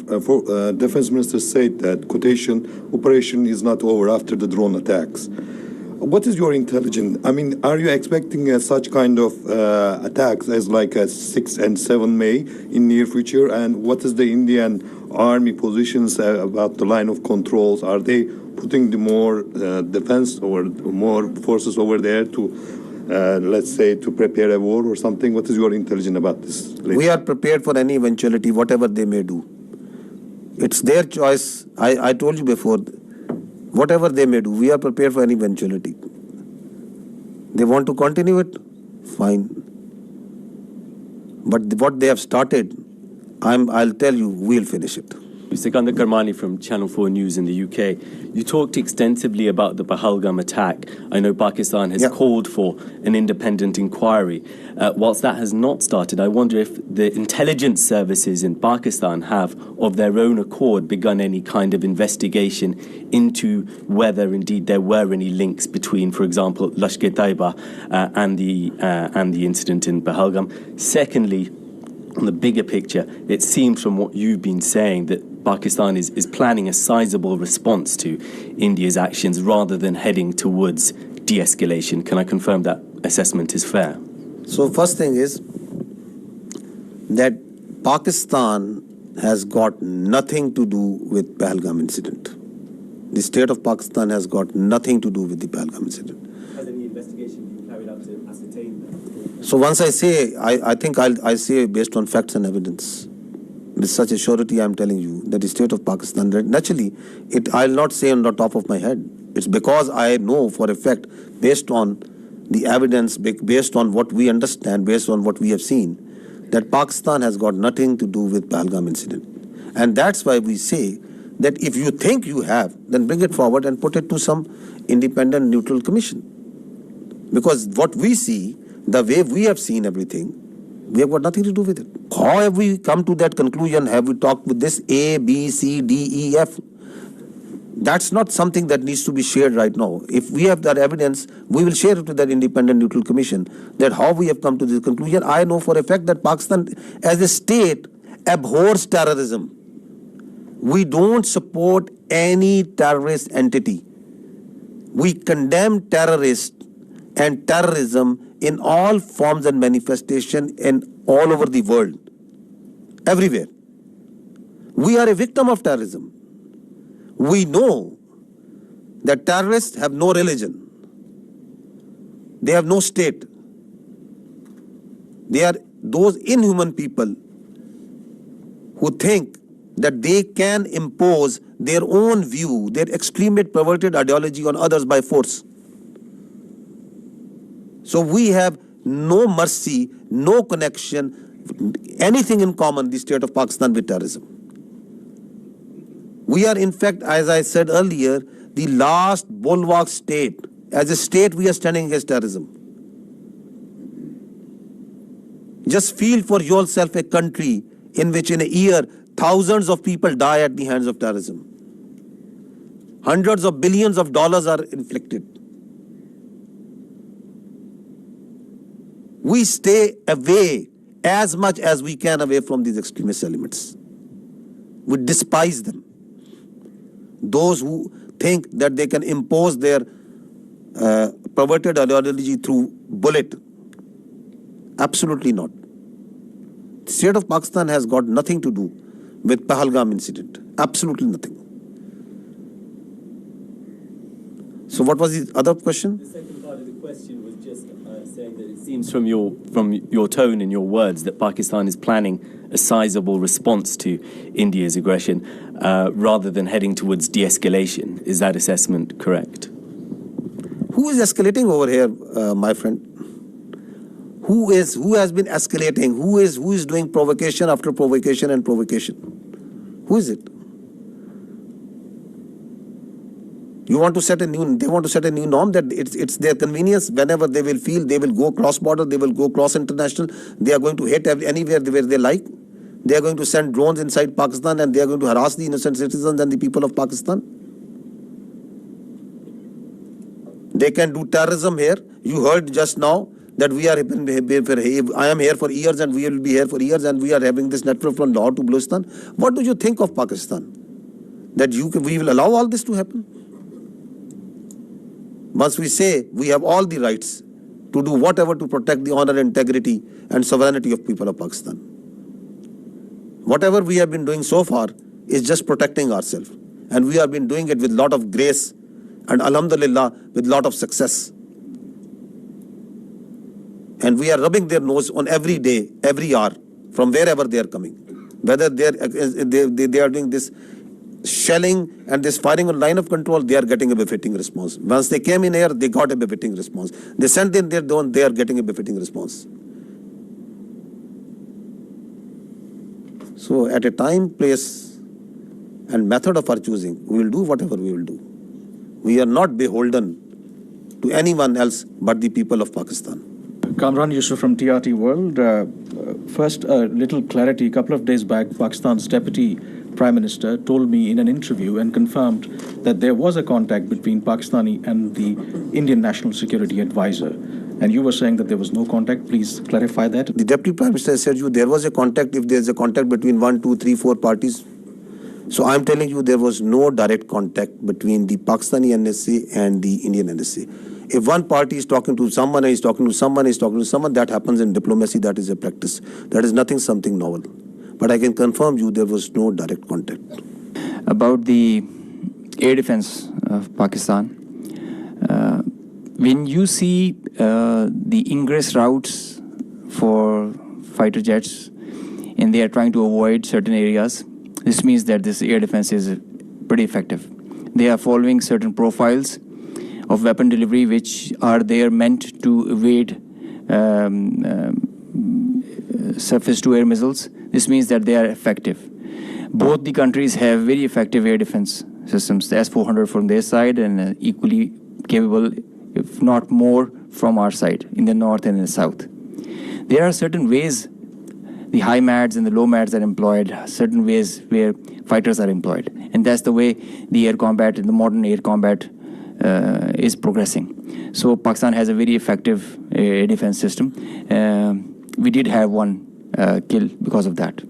Defense Minister said that quotation operation is not over after the drone attacks. What is your intelligence? I mean, are you expecting such kind of attacks as like a 6 and 7 May in near future? And what is the Indian army positions about the line of controls? Are they putting the more defense or more forces over there to let's say, to prepare a war or something? What is your intelligence about this? We are prepared for any eventuality, whatever they may do. It's their choice. I told you before, whatever they may do, we are prepared for any eventuality. They want to continue it, fine. But what they have started, I'll tell you, we'll finish it. Sikandar Karmani from Channel 4 News in the UK. You talked extensively about the Pahalgam attack. I know Pakistan has called for an independent inquiry. Whilst that has not started, I wonder if the intelligence services in Pakistan have, of their own accord, begun any kind of investigation into whether indeed there were any links between, for example, Lashkar-e-Taiba and the incident in Pahalgam. Secondly, on the bigger picture, it seems from what you've been saying that Pakistan is planning a sizable response to India's actions rather than heading towards de-escalation. Can I confirm that assessment is fair? So first thing is that Pakistan has got nothing to do with Pahalgam incident. The state of Pakistan has got nothing to do with the Pahalgam incident. Has any investigation been carried out to ascertain that? So once I say, I think I say based on facts and evidence. With such a surety, I am telling you that the state of Pakistan, naturally, I'll not say on the top of my head. It's because I know for a fact, based on the evidence, based on what we understand, based on what we have seen, that Pakistan has got nothing to do with Pahalgam incident. And that's why we say that if you think you have, then bring it forward and put it to some independent, neutral commission. Because what we see, the way we have seen everything, we have got nothing to do with it. How have we come to that conclusion? Have we talked with this A, B, C, D, E, F? That's not something that needs to be shared right now. If we have that evidence, we will share it to that independent neutral commission. That how we have come to this conclusion. I know for a fact that Pakistan as a state abhors terrorism. We don't support any terrorist entity. We condemn terrorists and terrorism in all forms and manifestation in all over the world, everywhere. We are a victim of terrorism. We know that terrorists have no religion. They have no state. They are those inhuman people who think that they can impose their own view, their extremist, perverted ideology on others by force. So we have no mercy, no connection, anything in common, the state of Pakistan, with terrorism. We are, in fact, as I said earlier, the last bulwark state. As a state, we are standing against terrorism. Just feel for yourself a country in which in a year, thousands of people die at the hands of terrorism. Hundreds of billions of dollars are inflicted. We stay away as much as we can away from these extremist elements. We despise them. Those who think that they can impose their perverted ideology through bullet. Absolutely not. The state of Pakistan has got nothing to do with Pahalgam incident. Absolutely nothing. So what was the other question? The second part of the question was just saying that it seems from your tone and your words that Pakistan is planning a sizable response to India's aggression rather than heading towards de-escalation. Is that assessment correct? Who is escalating over here, my friend? Who has been escalating? Who is doing provocation after provocation and provocation? Who is it? You want to set a new, they want to set a new norm that it's their convenience. Whenever they will feel, they will go cross-border, they will go cross-international. They are going to hit anywhere where they like. They are going to send drones inside Pakistan and they are going to harass the innocent citizens and the people of Pakistan. They can do terrorism here. You heard just now that we are, I am here for years and we will be here for years and we are having this network from Lahore to Baluchistan. What do you think of Pakistan? That we will allow all this to happen? Once we say we have all the rights to do whatever to protect the honor, integrity and sovereignty of people of Pakistan. Whatever we have been doing so far is just protecting ourselves. And we have been doing it with a lot of grace and alhamdulillah with a lot of success. And we are rubbing their nose on every day, every hour, from wherever they are coming. Whether they are doing this shelling and this firing on line of control, they are getting a befitting response. Once they came in here, they got a befitting response. They sent in their drone, they are getting a befitting response. So at a time, place and method of our choosing, we will do whatever we will do. We are not beholden to anyone else but the people of Pakistan. Kamran Yusuf from TRT World. First, a little clarity. A couple of days back, Pakistan's Deputy Prime Minister told me in an interview and confirmed that there was a contact between Pakistani and the Indian National Security Advisor. And you were saying that there was no contact. Please clarify that. The Deputy Prime Minister said there was a contact if there is a contact between 1, 2, 3, 4 parties. So I'm telling you there was no direct contact between the Pakistani NSA and the Indian NSA. If one party is talking to someone, is talking to someone, is talking to someone, that happens in diplomacy, that is a practice. That is something novel. But I can confirm you there was no direct contact. About the air defense of Pakistan, when you see the ingress routes for fighter jets and they are trying to avoid certain areas, this means that this air defense is pretty effective. They are following certain profiles of weapon delivery which are there meant to evade surface-to-air missiles. This means that they are effective. Both the countries have very effective air defense systems, the S-400 from their side and equally capable, if not more, from our side, in the north and in the south. There are certain ways the high MADs and the low MADs are employed, certain ways where fighters are employed. And that's the way the air combat, the modern air combat is progressing. So Pakistan has a very effective air defense system. We did have one kill because of that.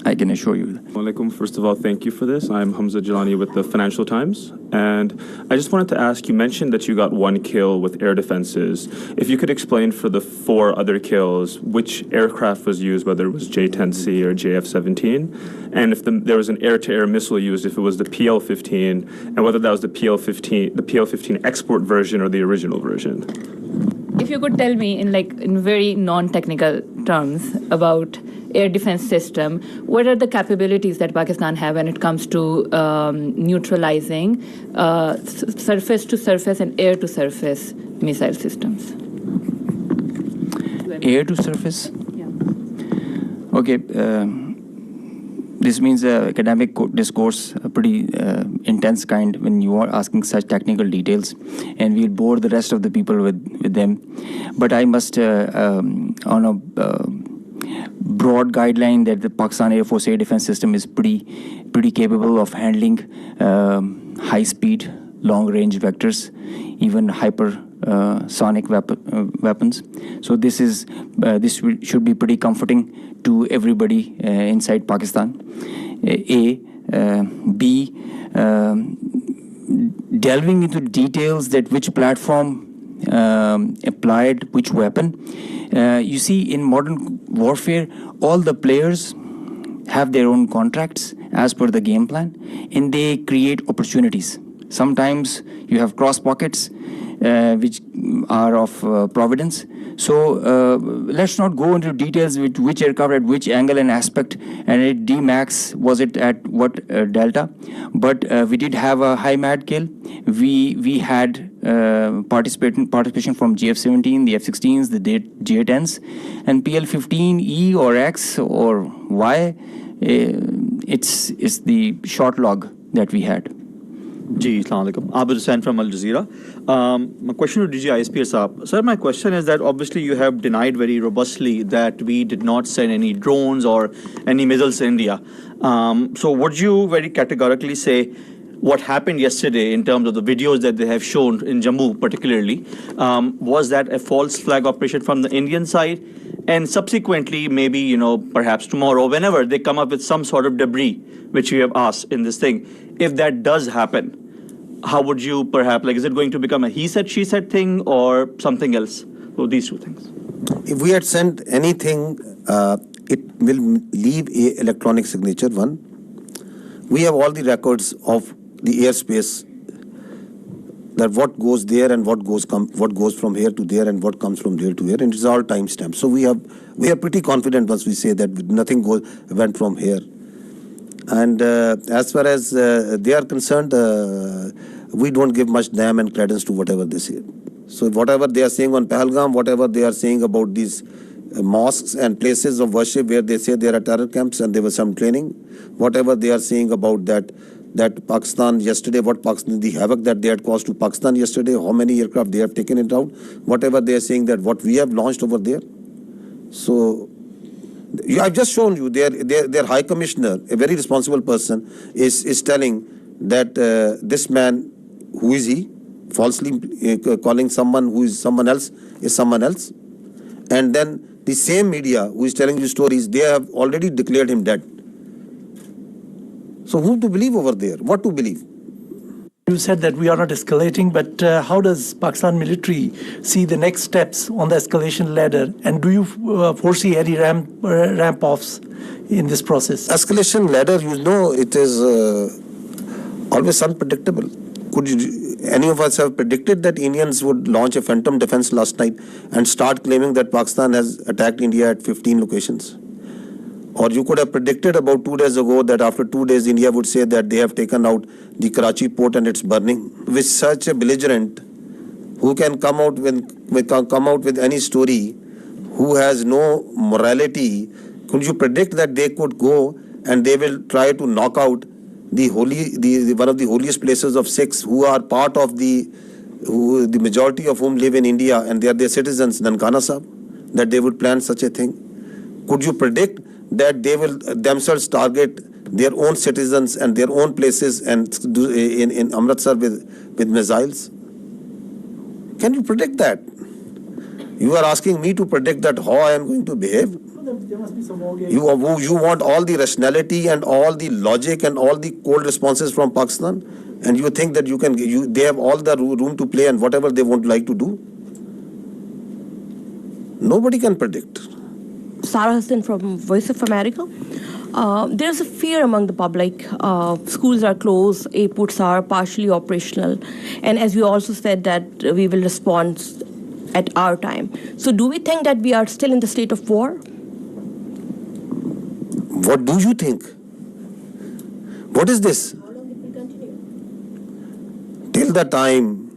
I can assure you. Alaikum. First of all, thank you for this. I'm Hamza Jalani with the Financial Times. And I just wanted to ask, you mentioned that you got one kill with air defenses. If you could explain for the 4 other kills, which aircraft was used, whether it was J-10C or JF-17, and if there was an air-to-air missile used, if it was the PL-15, and whether that was the PL-15 export version or the original version. If you could tell me in very non-technical terms about air defense system, what are the capabilities that Pakistan have when it comes to neutralizing surface-to-surface and air-to-surface missile systems? Air-to-surface? Yeah. Okay. This means academic discourse, a pretty intense kind when you are asking such technical details, and we'll bore the rest of the people with them. But I must, on a broad guideline, that the Pakistan Air Force air defense system is pretty capable of handling high-speed, long-range vectors, even hypersonic weapons. So this should be pretty comforting to everybody inside Pakistan. B, delving into details that which platform applied which weapon. You see, in modern warfare, all the players have their own contracts as per the game plan, and they create opportunities. Sometimes you have cross pockets which are of providence. So let's not go into details with which aircraft at which angle and aspect, and at D-Max was it at what delta. But we did have a high MAD kill. We had participation from GF-17, the F-16s, the J-10s, and PL-15E or X or Y. It's the short log that we had. Ji, Assalamu alaikum. Abid Hussain from Al Jazeera. My question to DG ISP Saab. Sir, my question is that obviously you have denied very robustly that we did not send any drones or any missiles to India. So would you very categorically say what happened yesterday in terms of the videos that they have shown in Jammu particularly, was that a false flag operation from the Indian side? And subsequently, maybe, you know, perhaps tomorrow, whenever they come up with some sort of debris, which you have asked in this thing, if that does happen, how would you perhaps, like, is it going to become a he said, she said thing or something else? So these two things. If we had sent anything, it will leave a electronic signature, one. We have all the records of the airspace, that what goes there and what goes from here to there and what comes from there to here, and it's all time stamped. So we are pretty confident once we say that nothing went from here. And as far as they are concerned, we don't give much damn and credence to whatever they say. So whatever they are saying on Pahalgam, whatever they are saying about these mosques and places of worship where they say there are terror camps and there was some training, whatever they are saying about that Pakistan yesterday, the havoc that they had caused to Pakistan yesterday, how many aircraft they have taken it out, whatever they are saying that what we have launched over there. So I've just shown you their High Commissioner, a very responsible person, is telling that this man, who is he, falsely calling someone who is someone else, is someone else. And then the same media who is telling you stories, they have already declared him dead. So who to believe over there? What to believe? You said that we are not escalating, but how does Pakistan military see the next steps on the escalation ladder? And do you foresee any ramp-offs in this process? Escalation ladder, you know, it is always unpredictable. Could any of us have predicted that Indians would launch a phantom defense last night and start claiming that Pakistan has attacked India at 15 locations? Or you could have predicted about 2 days ago that after 2 days India would say that they have taken out the Karachi port and it's burning. With such a belligerent who can come out with any story, who has no morality, could you predict that they could go and they will try to knock out one of the holiest places of Sikhs who are part of the majority of whom live in India and they are their citizens, Nankana Sahib, that they would plan such a thing? Could you predict that they will themselves target their own citizens and their own places and do in Amritsar with missiles? Can you predict that? You are asking me to predict that how I am going to behave? You want all the rationality and all the logic and all the cold responses from Pakistan, and you think that they have all the room to play and whatever they would like to do? Nobody can predict. Sarah Hassan from Voice of America. There's a fear among the public. Schools are closed, airports are partially operational, and as we also said that we will respond at our time. So do we think that we are still in the state of war? What do you think? What is this? Till the time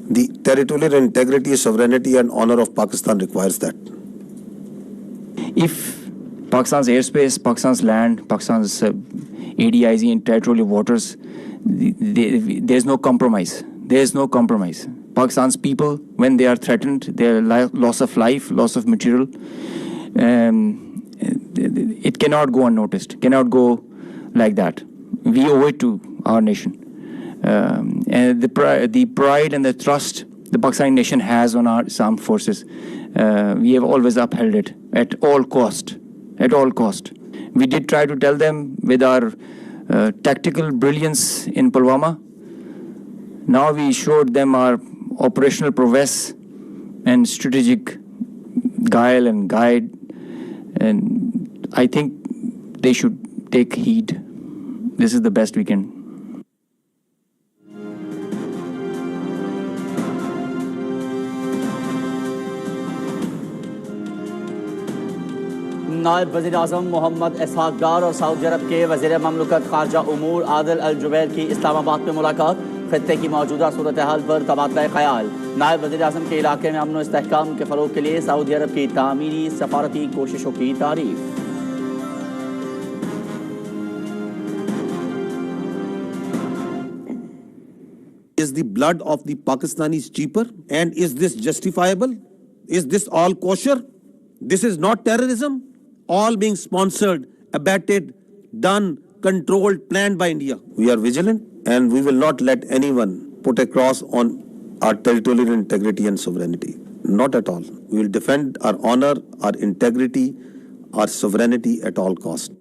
the territorial integrity, sovereignty and honor of Pakistan requires that. If Pakistan's airspace, Pakistan's land, Pakistan's ADIZ and territorial waters, there's no compromise. There's no compromise. Pakistan's people, when they are threatened, their loss of life, loss of material, it cannot go unnoticed, cannot go like that. We owe it to our nation. And the pride and the trust the Pakistani nation has on our armed forces, we have always upheld it at all cost. At all cost. We did try to tell them with our tactical brilliance in Pulwama. Now we showed them our operational prowess and strategic guile and guide. And I think they should take heed. This is the best we can. नायब वज़ीर आज़म मोहम्मद इसहाक़ डार और Saudi अरब के वज़ीर ममलकत ख़ारजा उमूर आदिल अल जुबैर की इस्लामाबाद में मुलाकात, ख़ित्ते की मौजूदा सूरत हाल पर तबादला ख़याल। नायब वज़ीर आज़म के इलाके में अमन व इस्तेहकाम के फ़रोग़ के लिए सऊदी अरब की तामीरी सफारती कोशिशों की तारीफ़। Is the blood of the Pakistanis cheaper? And is this justifiable? Is this all kosher? This is not terrorism. All being sponsored, abetted, done, controlled, planned by India. We are vigilant and we will not let anyone put a cross on our territorial integrity and sovereignty. Not at all. We will defend our honor, our integrity, our sovereignty at all cost.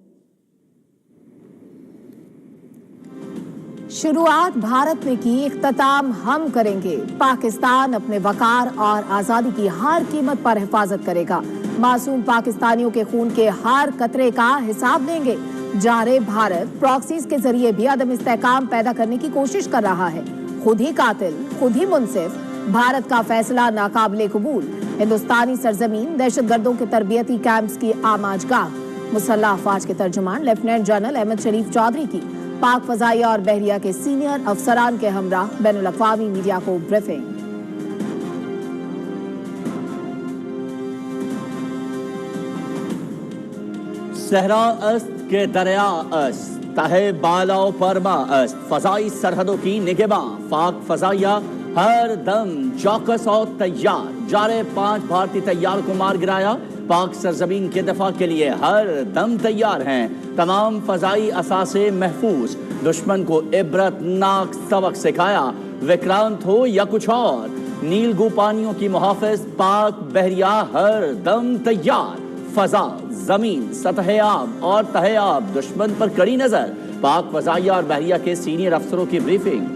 शुरुआत भारत ने की, इख्तिताम हम करेंगे। पाकिस्तान अपने वकार और आज़ादी की हर कीमत पर हिफाजत करेगा। मासूम पाकिस्तानियों के खून के हर कतरे का हिसाब लेंगे। जारे भारत प्रॉक्सीज के जरिए भी अदम इस्तेहकाम पैदा करने की कोशिश कर रहा है। खुद ही कातिल, खुद ही मुनसिफ। भारत का फैसला नाकाबिले कबूल। हिंदुस्तानी सरजमीन दहशतगर्दों के तरबियती कैंप्स की आमाजगाह। मुसल्लह अफवाज के तर्जुमान लेफ्टिनेंट जनरल अहमद शरीफ चौधरी की पाक फजाइया और बहरिया के सीनियर अफसरान के हमरा बैनुल अक़वामी मीडिया को ब्रीफिंग। सहरा अस्त के दरिया अस्त, तहे बालाओ परमा अस्त, फजाई सरहदों की निगहबां, पाक फजाइया हर दम चौकस और तैयार। जारे 5 भारतीय तैयार को मार गिराया। पाक सरजमीन के दफा के लिए हर दम तैयार हैं। तमाम फजाई असासे महफूज। दुश्मन को इबरतनाक सबक सिखाया। विक्रांत हो या कुछ और, नीलगू पानियों की मुहाफिज पाक बहरिया हर दम तैयार। फजा, जमीन, सतह आब और तहे आब दुश्मन पर कड़ी नजर। पाक फजाइया और बहरिया के सीनियर अफसरों की ब्रीफिंग।